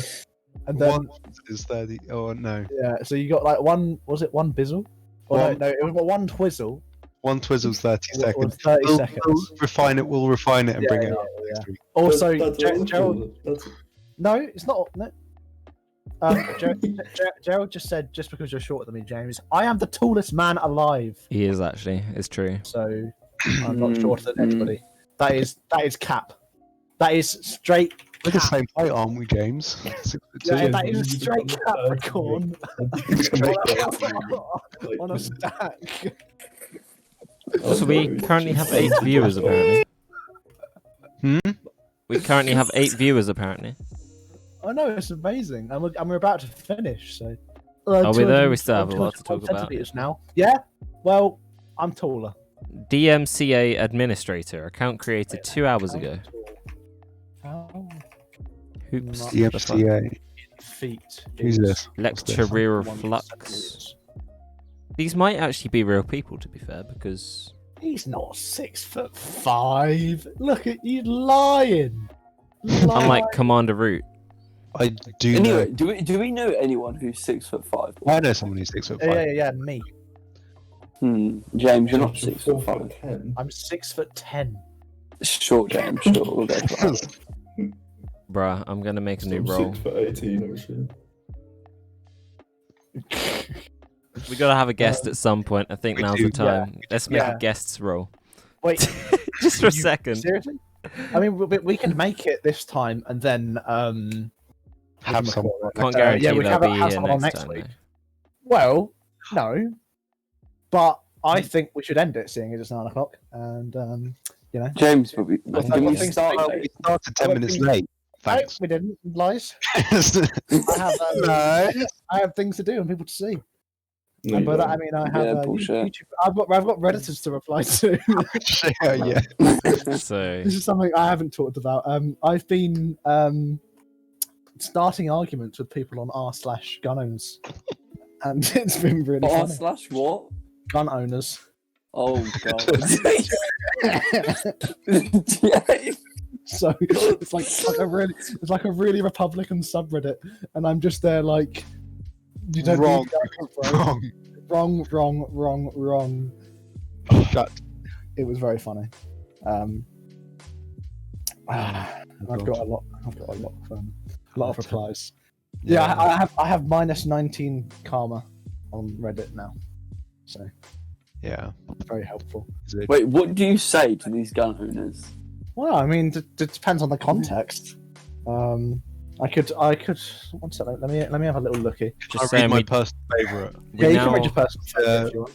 and then One is 30. Oh no. yeah. So you got like one. Was it one bizzle? Or no, it was one twizzle. One twizzle's 30 Was seconds. 30 We'll seconds. refine it. We'll refine it and bring it Yeah, up yeah. next week. Also, That's Gerald. awful. No, it's not. No. Gerald just said, just because you're shorter than me, James, I am the tallest man alive. He is actually. It's true. So I'm not shorter than anybody. That is cap. That is straight. We're the same height, aren't we, James? 6'2". Yeah, that is straight Capricorn Like, on a stack. So we currently have 8 viewers apparently. We currently have 8 viewers apparently. I know, it's amazing, and we're about to finish. So Are we there? We still have a lot to talk 212 about. centimeters now. Yeah. Well, I'm taller. DMCA administrator account created 2 hours ago. Hoops. Not DMCA. Feet. Who's this? Lecturer Flux. These might actually be real people, to be fair, because He's not 6'5". Look at you lying. unlike Commander Root, I do Anyway, know. do we know anyone who's 6'5"? I know someone who's 6'5". Yeah, me. James, you're not You're 6'5". 4'10". I'm 6'10". Short, James. Short. We'll go for that. bruh, I'm gonna make a new I'm role. 6'18", actually. We gotta have a guest at some point. I think we now's do, the time. Let's make Yeah. a guest's role. Wait, Just for a second. seriously? I mean, we can make it this time, and then Have we someone. Can't yeah, guarantee we they'll have be have here someone on next next time. week. though. Well, no, but I think we should end it, seeing as it's 9 o'clock, and you know. James, but Well, can we things start? to We started 10 minutes late. No, Thanks. we didn't. Lies. I have, I have things to do and people to see. No, And you by that don't. I mean I have Yeah, bullshit. YouTube. I've got Redditors to reply to. yeah. So This is something I haven't talked about. I've been starting arguments with people on r/gun owners, and it's been really R funny. slash what? Gun owners. Oh god. James. So it's like a really Republican subreddit, and I'm just there like, you don't Wrong. need the argument, bro. Wrong. Shut. It was very funny. I've got a lot of replies. Yeah, I have minus 19 karma on Reddit now, so Yeah. very helpful. Is it- Wait, what do you say to these gun owners? Well, I mean, it depends on the context. I could. One second. Let me have a little looky. just I read saying my we personal favourite. Yeah, you can now read your personal favorite if you want.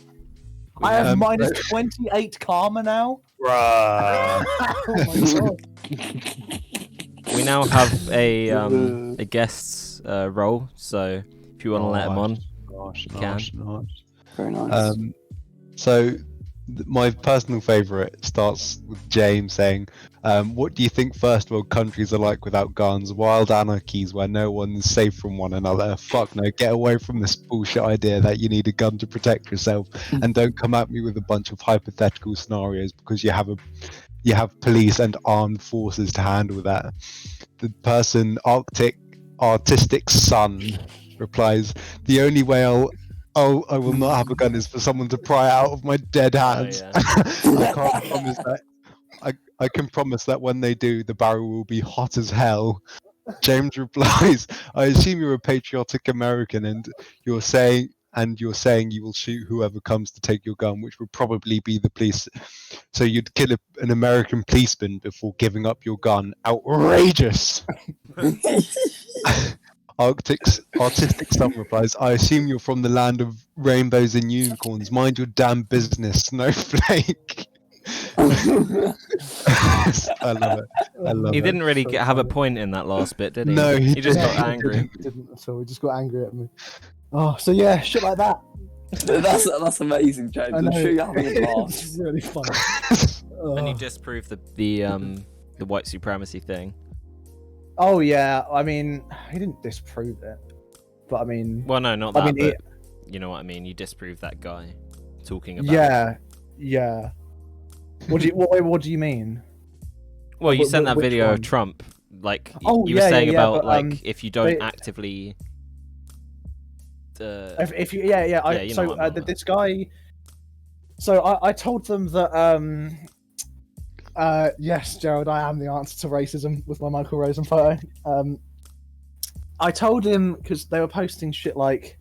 I have um, minus 28 karma now. Bruh. Oh my god. we now have a guest's role. So if you want to let him on, Gosh, You gosh. Very nice. So my personal favourite starts with James saying, what do you think first world countries are like without guns? Wild anarchies where no one is safe from one another. Fuck no, get away from this bullshit idea that you need a gun to protect yourself, and don't come at me with a bunch of hypothetical scenarios because you have police and armed forces to handle that. The person artistic son replies, the only way I will not have a gun is for someone to pry it out of my dead hands. yeah. I can't promise that. I can promise that when they do, the barrel will be hot as hell. James replies, I assume you're a patriotic American and you're saying you will shoot whoever comes to take your gun, which would probably be the police. So you'd kill an American policeman before giving up your gun. Outrageous! Artistic Sun replies, I assume you're from the land of rainbows and unicorns. Mind your damn business, snowflake. I love it. I love He it. didn't really So have a funny. point in that last bit, did he? No, he just got didn't. angry. Didn't, so he just got angry at me. Oh, so yeah, shit like that. That's amazing, James. I I'm know. sure you're having a laugh. It's really funny. And you Oh. disproved the white supremacy thing. Oh yeah, I mean, he didn't disprove it, but I mean, Well, no, not that. I mean, but you know what I mean. You disproved that guy talking about. yeah. What do you mean? Well, you sent that Which video one? of Trump. Like Oh, you were yeah, saying yeah, about but, like if you don't they- actively. If you yeah, you know what I'm on about. this guy. So I told them that yes, Gerald, I am the answer to racism with my Michael Rosen photo. I told him because they were posting shit like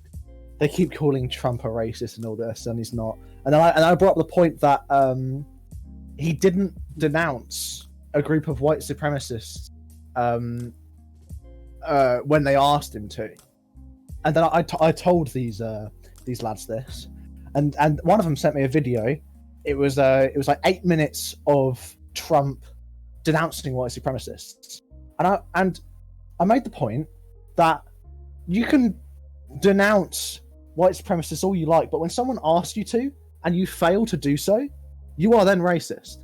they keep calling Trump a racist and all this, and he's not. And I brought up the point that he didn't denounce a group of white supremacists when they asked him to. And then I told these lads this, and one of them sent me a video. It was like 8 minutes of Trump denouncing white supremacists, and I made the point that you can denounce white supremacists all you like, but when someone asks you to and you fail to do so, you are then racist.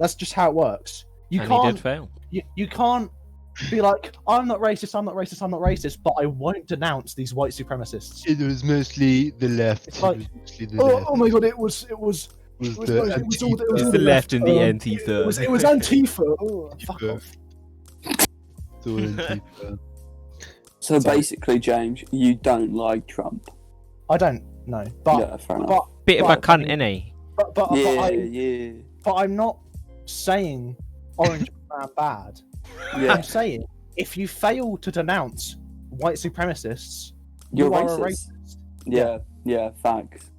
That's just how it works. You and can't. he did fail. You can't be like, I'm not racist, but I won't denounce these white supremacists. It was mostly the left. It's like, It was mostly the Oh, left. oh my god, it was It was it was the all Antifa. the left and the It Antifa. was Antifa. Oh, fuck Antifa. off. It's all Antifa. So basically, James, you don't like Trump. I don't know, but Yeah, fair enough. but Bit of a but, I cunt, mean, innit? but I'm not saying Orange Man bad. Yeah. I'm saying if you fail to denounce white supremacists, You're you are racist. a racist. Yeah, facts.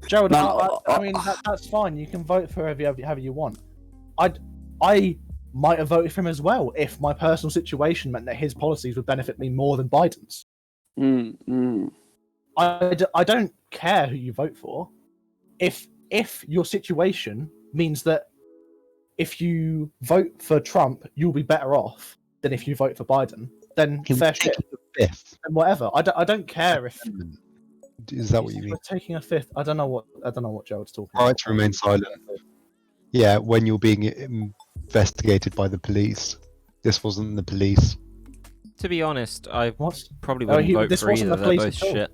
Gerald, Man, I mean that's fine. You can vote for whoever you want. I might have voted for him as well if my personal situation meant that his policies would benefit me more than Biden's. I don't care who you vote for. If your situation means that if you vote for Trump, you'll be better off than if you vote for Biden, then Can we fair take shit. the fifth? Then whatever. I don't care if Is that what you mean? we're taking a fifth. I don't know what Gerald's talking Right about. to remain silent. Yeah, when you're being investigated by the police. This wasn't the police. To be honest, I What? probably Oh, wouldn't vote this for wasn't either. the They're police both at all. shit.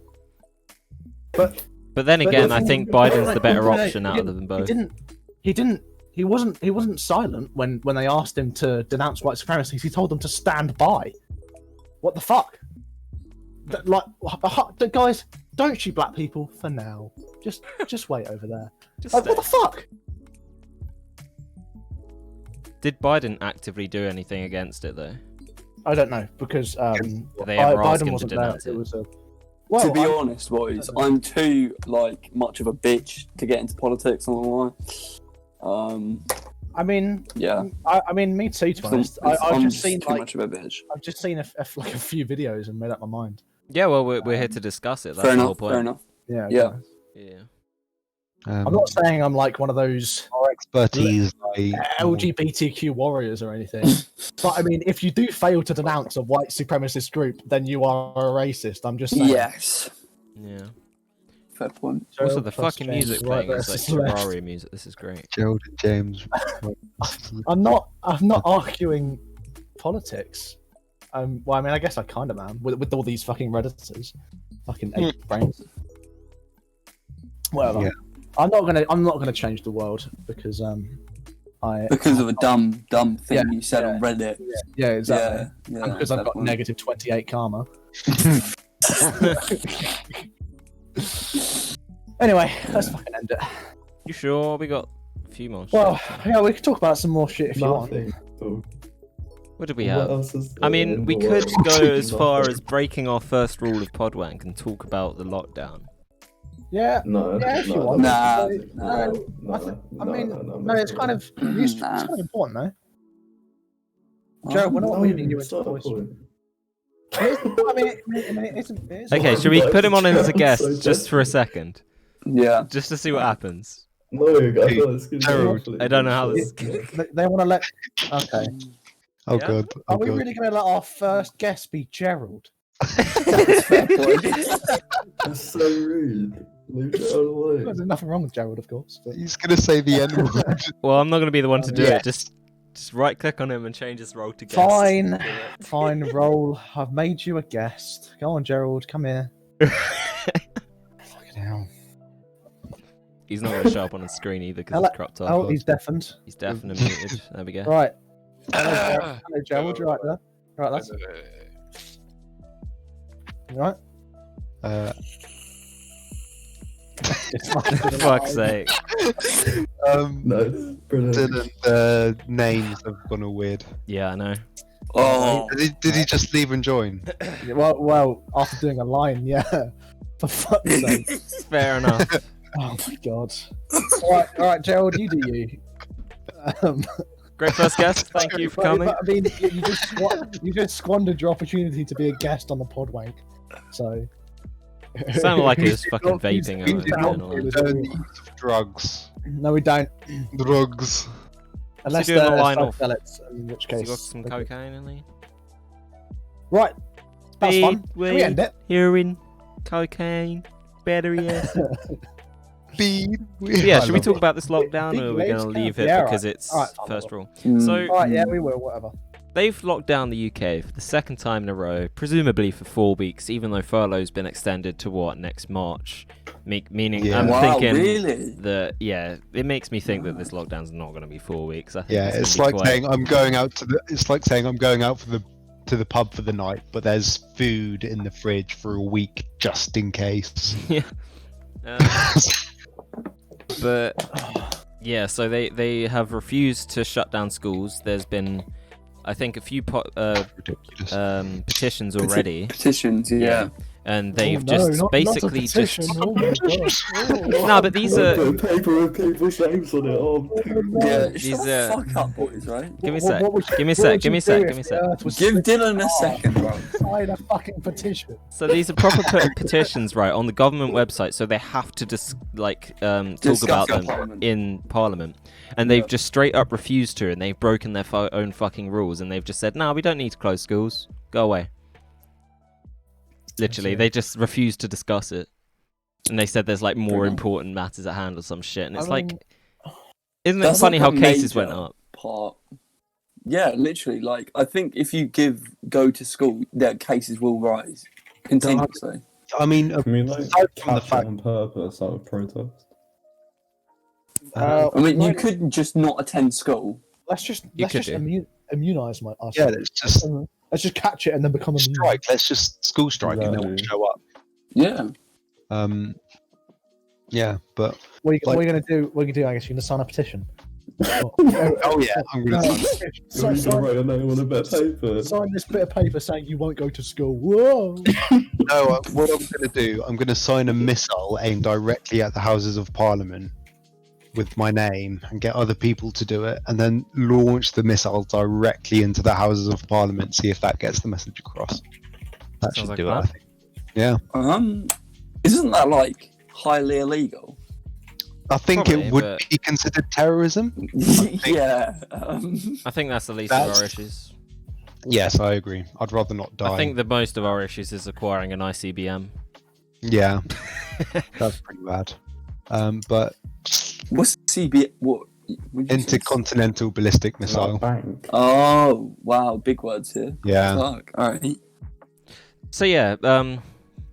But But then I the- think Biden's the better no, option out of them both. He wasn't silent when they asked him to denounce white supremacy. He told them to stand by. What the fuck? Guys, don't shoot black people for now. Just wait over there. Just Like, what stay. the fuck? Did Biden actively do anything against it though? I don't know because Did they ever ask Biden him to wasn't there. denounce It it? was a. To Well, be honest, boys, I'm too much of a bitch to get into politics. I'm I mean, yeah. I mean, me too. To be honest, I've I'm just seen too much of a bitch. I've just seen a few videos and made up my mind. Yeah, well, we're here to discuss it. That's Fair the whole enough. point. Fair enough. Yeah. Yeah. Yeah. I'm not saying I'm like one of those Our expertise. LGBTQ warriors or anything, but I mean, if you do fail to denounce a white supremacist group, then you are a racist. I'm just saying. Yes. Yeah. Fair point. Also, Gerald the plus fucking James, music right playing is like versus left. Ferrari music. This is great. Gerald and James. I'm not arguing politics. Well, I mean, I guess I kind of am with all these fucking redditors, fucking ape brains. Whatever. Yeah. I'm not gonna change the world because Because of a dumb thing Yeah, you said on Reddit. yeah, exactly. Yeah. And because I've fair got point. negative 28 karma. Anyway, let's fucking end it. You sure? We got a few more. Well, shit. yeah, we could talk about some more shit if you want. Nothing. Oh, What did we what have? else is I there mean, in we the could world? go as far Nothing. as breaking our first rule of Pudwunk and talk about the lockdown. Yeah. No, Yeah, if you no, want. Nah, no, I mean, no, it's kind of Nah. useful. It's kind of important, though. Joe, we're not leading you into voice. I mean, it is. Okay, should we put him on as a guest just for a second, Yeah. just to see what happens? No, I thought it's gonna Gerald, be I don't know how this. They want to let. Okay. Oh Yeah? god. Oh Are we god. really going to let our first guest be Gerald? That's fair point. That's so rude. Leave it alone. There's nothing wrong with Gerald, of course. But... He's gonna say the N word. Well, I'm not going to be the one to do Yeah. it. Just right click on him and change his role to guest. Fine, fine, roll. I've made you a guest. Go on, Gerald, come here. Fucking hell. He's not going to show up on the screen either because Hello- it's cropped off. Oh, he's deafened. He's definitely muted. There we go. Right. Hello, Gerald. You're right there. Right, that's right. For fuck's sake. No, brilliant. Dylan, the names have gone all weird. Yeah, I know. Oh, Did he just leave and join? Well, after doing a line, yeah. For fuck's sake. Fair enough. Oh my god. All right, Gerald, you do you. Great first guest. Thank you for coming. But, I mean, you just squandered your opportunity to be a guest on the Podwank. So. Sounded like he was fucking He's- vaping. he's over down there. for the The deal. use of drugs. No, we don't. Drugs. Unless doing the they're line off? psychedelics, in which Has he case. got some cocaine in there? Right. That's Speed, fun. Can we weed, end it? heroin, cocaine, battery acid. Speed. Yeah, should we talk about this lockdown, or are we Big going to waves leave count. it Yeah, because alright. it's Alright, first rule? Mm. So Alright, yeah, we will, whatever. they've locked down the UK for the second time in a row, presumably for 4 weeks, even though furlough's been extended to what, next March? Meaning, Yeah. I'm Wow, thinking really? that it makes me think that this lockdown's not going to be 4 weeks. I think Yeah, it's it's gonna like be quite... saying I'm going out to the. It's like saying I'm going out for the pub for the night, but there's food in the fridge for a week just in case. Yeah. But yeah, so they have refused to shut down schools. There's been, I think, a few Ridiculous. petitions already, Petitions, yeah. and they've Oh, no, just not basically a petition. just Oh my God. no, but these are. Put a paper with people's names on it. Oh, Yeah, These, shut the fuck up, boys, right? Give me a What- sec. what would- Give me a what sec. would Give me you a sec. do Give if me a the sec. Earth was Give split Dylan a apart? second, bro. Sign a fucking petition. So these are proper petitions, right, on the government website. So they have to talk Discuss about in them Parliament. in Parliament, and they've just straight up refused to, and they've broken their own fucking rules, and they've just said, "No, we don't need to close schools. Go away." Literally, they just refused to discuss it, and they said there's like more Brilliant. important matters at hand or some shit, and it's I like, mean, isn't it That's funny like how a cases major went up? Part. Yeah, literally. Like, I think if you go to school, their cases will rise continuously. I mean, I mean, like, aside from the catch it fact, on purpose out of protest. I mean, you right, could just not attend school. let's just could do. immunize my us. yeah, it's just Let's just catch it and then become immune. strike. Let's just school strike, and then we'll Exactly. show up. Yeah. Yeah, but What are you Like- going to do? What are you going to do? I guess you're going to sign a petition. oh yeah, I'm gonna. You're gonna write a name on a bit of paper. sign this bit of paper saying you won't go to school. Whoa! No, what I'm going to do, I'm going to sign a missile aimed directly at the Houses of Parliament with my name and get other people to do it, and then launch the missile directly into the Houses of Parliament. See if that gets the message across. That Sounds should like do a it. I plan. think. Yeah, Isn't that like highly illegal? I think Probably, it would but- be considered terrorism. Yeah. I think that's the least of That's- our issues. Yes, I agree. I'd rather not die. I think the most of our issues is acquiring an ICBM. Yeah, that's pretty bad. But What's CB? What? Did you say? intercontinental ballistic Like missile. bank. Oh wow, big words here. Yeah. Fuck. All right. So yeah,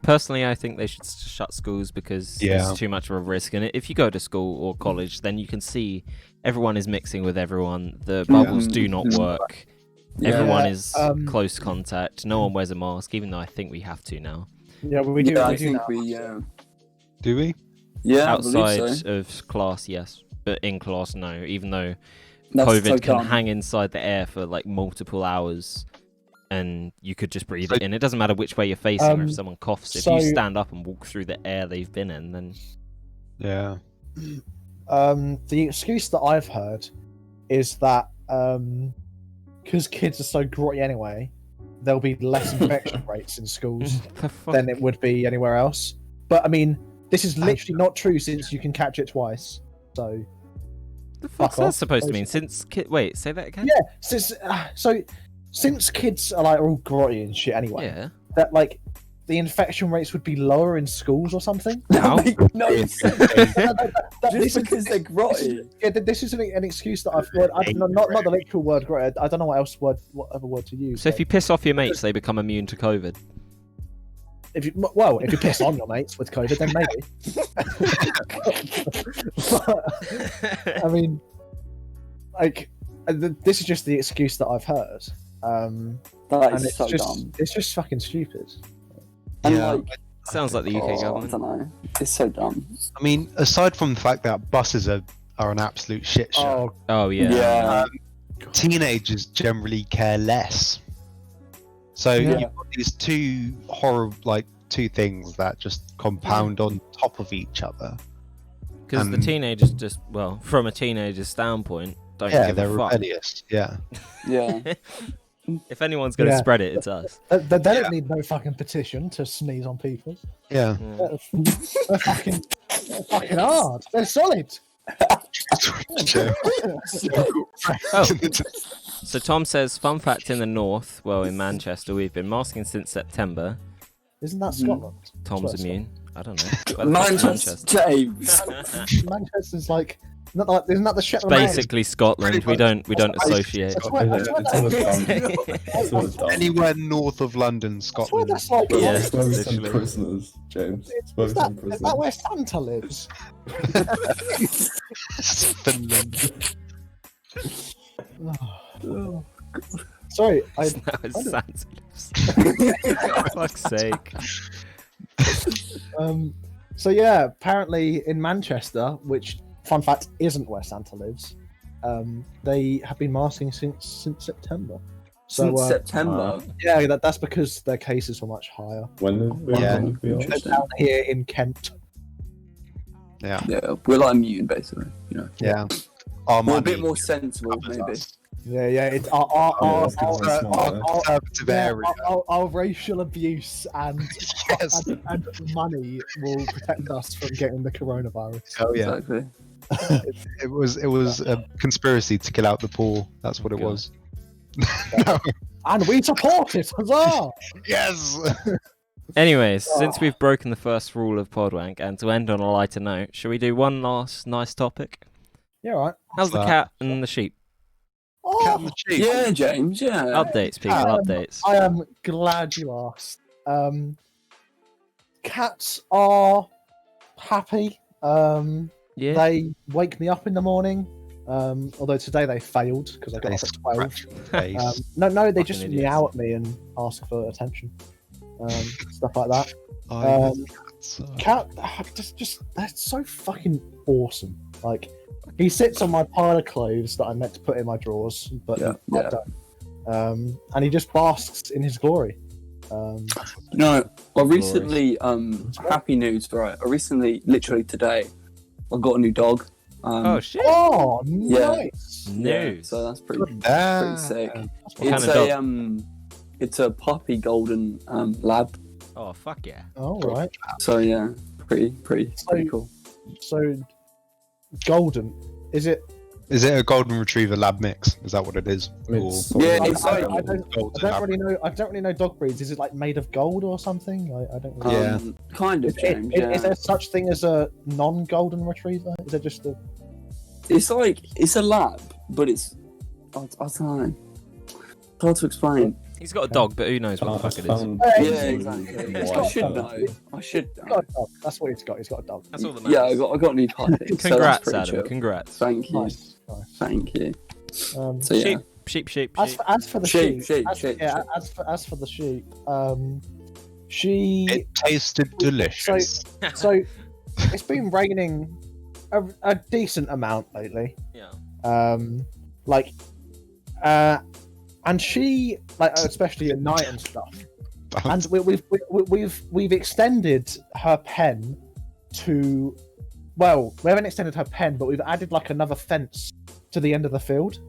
personally, I think they should shut schools because Yeah. it's too much of a risk. And if you go to school or college, then you can see everyone is mixing with everyone. The bubbles do not work. Yeah. Everyone is um, close contact. No one wears a mask, even though I think we have to now. Yeah, we do. Yeah, we I do think now. we. Do we? Yeah, I Outside believe so. of class, yes. But in class, no. Even though That's COVID so can dumb. hang inside the air for like multiple hours, and you could just breathe So- it in. It doesn't matter which way you're facing, or if Um, someone coughs. If so- you stand up and walk through the air they've been in, then Yeah. The excuse that I've heard is that because kids are so grotty anyway, there'll be less infection rates in schools the fuck? than it would be anywhere else. But I mean, this is literally not true since you can catch it twice. So the fuck's fuck that off. supposed to mean? Since wait, say that again. yeah, since kids are like all grotty and shit anyway, Yeah. that like the infection rates would be lower in schools or something. How? That makes no sense. Just because they're grotty. This is an excuse that I've heard. Not the literal word grotty. I don't know what other word to use. So if you piss off your mates, they become immune to COVID. If you piss on your mates with COVID, then maybe. But, I mean, like, this is just the excuse that I've heard, That and is it's so just dumb. it's just fucking stupid. And Yeah. like, Sounds like the UK I government. don't know. It's so dumb. I mean, aside from the fact that buses are an absolute shit show, Oh yeah. Yeah. teenagers generally care less. So Yeah. you've got these two things that just compound on top of each other. Because the teenagers just, well, from a teenager's standpoint, don't Yeah, give they're a fuck. rebellious. Yeah. Yeah. If anyone's going to Yeah. spread it, it's us. They don't need no fucking petition to sneeze on people. Yeah. Yeah. They're fucking hard. They're solid. Oh. So Tom says, fun fact in the north, well, in Manchester, we've been masking since September. Isn't that Scotland? Tom's That's immune. I don't know. Where the fuck's Manchester, James. Manchester's like, isn't that the Shetland Basically Scotland. We don't associate. It's all a dumb. It's all a dumb. Anywhere north of London, Islands? That's Scotland. that's like. Yeah, It's where we send literally. prisoners, James. It's where we Is send that prisoners. where Santa lives? Finland. Sorry, I Now it's Santa lives. For fuck's sake. So yeah, apparently in Manchester, which fun fact isn't where Santa lives, they have been masking since September. So Since September. yeah, that's because their cases were much higher. When did we Yeah. when did we They're down here in Kent. Yeah. Yeah, we're like immune, basically. You know, Yeah. Our we're a money bit more sensible, covers maybe. us. Yeah, it's Oh, yeah, that's 'cause we're smart, Our yeah. conservative yeah, area. our racial abuse and, Yes. and money will protect us from getting the coronavirus. Oh yeah. Exactly. It was a conspiracy to kill out the poor. That's what it God. was. No. And we support it, huzzah! Yes. Anyways, since we've broken the first rule of Pudwunk, and to end on a lighter note, shall we do one last nice topic? Yeah, right. How's the that? cat and the sheep? Cat Oh, and the sheep. Yeah, James. Yeah. Updates, people, updates. I am glad you asked. Cats are happy. Yeah. They wake me up in the morning. Although today they failed because I got They up at 12. scratch your face. No, they Fucking just idiots. meow at me and ask for attention. Stuff like that. I um, Cat, just they're so fucking awesome. Like, he sits on my pile of clothes that I meant to put in my drawers, but Yeah, not yeah. done. And he just basks in his glory. No, I recently, happy news, right? I recently, literally today, I got a new dog. Oh shit! Oh, Yeah. nice! No. So that's pretty Ah, sick. What It's kind of a dog? it's a puppy golden lab. Oh fuck yeah! All right. So yeah, pretty cool. So, golden. Is it? Is it a golden retriever lab mix? Is that what it is? It's Or- Yeah, I, it's I, like- I don't Golden lab- really know. I don't really know dog breeds. Is it like made of gold or something? I don't. Really Yeah. Kind of, James. Is there such thing as a non-golden retriever? Is it just a? It's like it's a lab, but it's I don't know. It's hard to explain. He's got a dog, but who knows what the fuck it is? Yeah, exactly. I should know. I should He's know. got a dog. That's what he's got. He's got a dog. That's all that Yeah, matters. I got a new puppy. so that's Congrats, pretty Adam. chill. Congrats. Thank you. Nice. Thank you. Um, So yeah. Sheep. as for the Sheep, sheep, sheep. as for the sheep, she It tasted delicious. so it's been raining a decent amount lately. Yeah. Like, and she like especially at night and stuff. And we've extended her pen to, well, we haven't extended her pen, but we've added like another fence to the end of the field.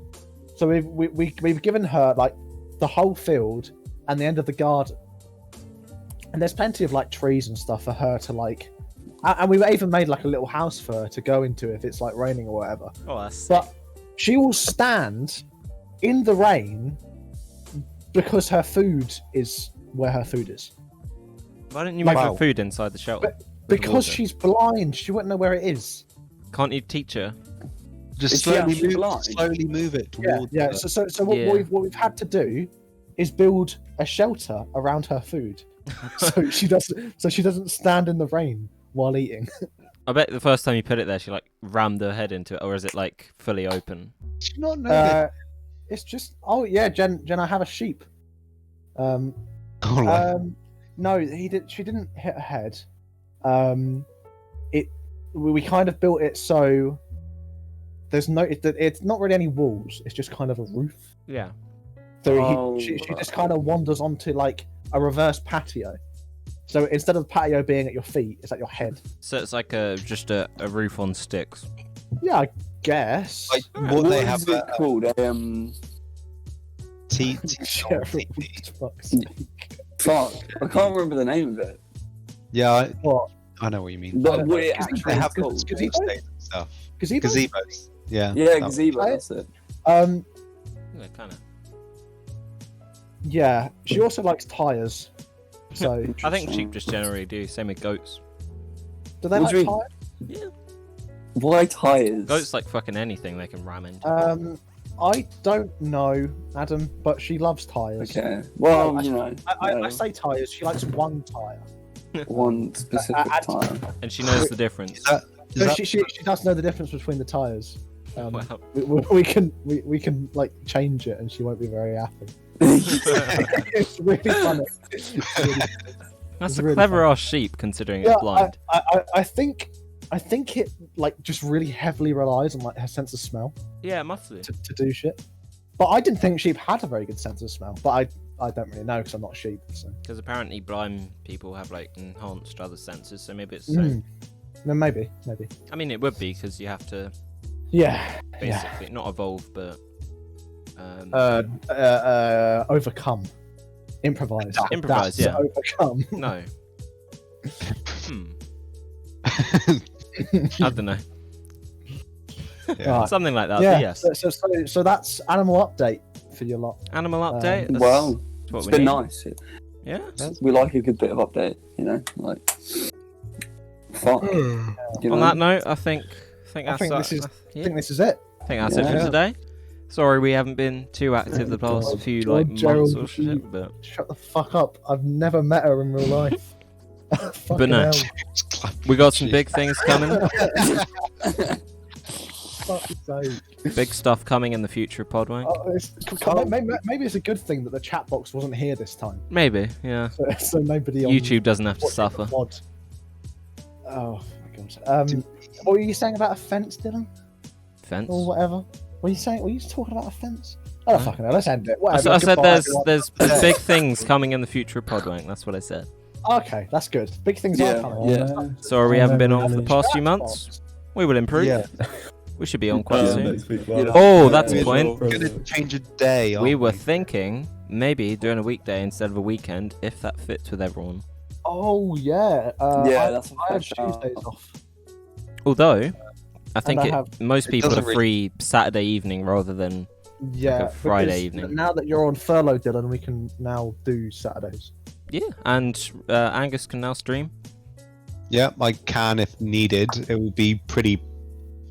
So we've given her like the whole field and the end of the garden, and there's plenty of like trees and stuff for her to like, and we've even made like a little house for her to go into if it's like raining or whatever. Oh, that's But she will stand in the rain because her food is where her food is. Why don't you Like- make her food inside the shelter? Because water. she's blind, she wouldn't know where it is. Can't you teach her? Just Is she actually blind? slowly move it Yeah, towards yeah. her. So what, Yeah. what we've had to do is build a shelter around her food, so she doesn't stand in the rain while eating. I bet the first time you put it there, she like rammed her head into it, or is it like fully open? Do you not know that? It's just Jen, I have a sheep. Oh, like, No, she didn't hit her head. We kind of built it so there's it's not really any walls. It's just kind of a roof. Yeah. So she just kind of wanders onto like a reverse patio. So instead of the patio being at your feet, it's at your head. So it's like just a roof on sticks. Yeah, I guess. like Alright, what What they is have it called? Yeah, fuck's sake. Fuck, I can't remember the name of it. Yeah, What? I know what you mean. But what it Gazebo? actually They is have called. Gazebo? states and stuff. Gazebo? Gazebos. Yeah. Yeah, that- gazebo. That's it. Um, Yeah, kind of. yeah. She also likes tires. So I think sheep just generally do. Same with goats. do they What like do you tires? Yeah. Why tires? Goats like fucking anything they can ram into. I don't know, Adam, but she loves tires. Okay. Well, No, you know, I say tires. She likes one tire. one specific time. And she knows the difference. Is that, is So that she does know the difference between the tires. Wow. We can like change it, and she won't be very happy. It's really funny. It's really- That's It's a really clever funny. ass sheep considering Yeah, it's blind. I think it like just really heavily relies on like her sense of smell Yeah, it must do. to do shit. But I didn't think sheep had a very good sense of smell. But I don't really know because I'm not sheep. So. Because apparently blind people have like enhanced other senses, so maybe it's the same. No, maybe. I mean, it would be because you have to Yeah. basically not evolve, but Overcome. Improvise. Improvise, That's yeah. Overcome. no. I don't know. yeah. Right. Something like that. Yeah. But yes. So that's animal update for your lot. Animal update. that's Well, what it's we been need. nice. Yeah. We like a good bit of update, you know, like fuck. You On know? that note, I think that's think our- this is- I yeah. think this is it. I think that's it Yeah. for today. Sorry we haven't been too active the past God. few God, like months Gerald, or shit, but Shut the fuck up. I've never met her in real life. Fucking no. hell. we got some big things coming. Fuck's sake. Big stuff coming in the future of Pudwunk. Maybe it's a good thing that the chat box wasn't here this time. Maybe, yeah. So nobody on YouTube doesn't have to watching the suffer. pod. Oh my god. What were you saying about a fence, Dylan? Fence. Or whatever? Were you talking about a fence? Oh fucking hell, let's end it. I Whatever. said Goodbye, there's everyone. there's big things coming in the future of Pudwunk. That's what I said. Okay, that's good. Big things Yeah, are coming. yeah. Sorry we haven't been on for the past few Chat months. box. We will improve. Yeah. We should be on quite Yeah, soon. next week, Yeah. Oh, that's a Yeah, point. We're gonna change a day. We aren't were thinking maybe doing a weekday instead of a weekend if that fits with everyone. Oh yeah. Yeah, that's a I have fair shout. Tuesdays off. Although I think I have- most It people are doesn't free Saturday evening rather than Yeah, Friday because evening. Now that you're on furlough, Dylan, we can now do Saturdays. yeah. And Angus can now stream. Yeah, I can if needed. It would be pretty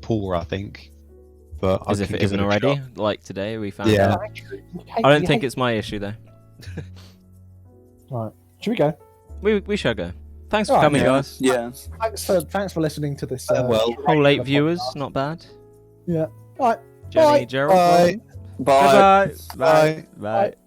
poor, I think. But As I if can it give isn't a already, shot. like today we found Yeah. out. I don't think it's my issue though. Right. Should we go? We shall go. Thanks for Alright, coming, Yeah. guys. Yeah. Thanks for listening to this. Well, Whole 8 viewers, not bad. Yeah. All right. Jenny, Bye. Gerald. Bye. Bye. Bye. Bye. Bye. Bye.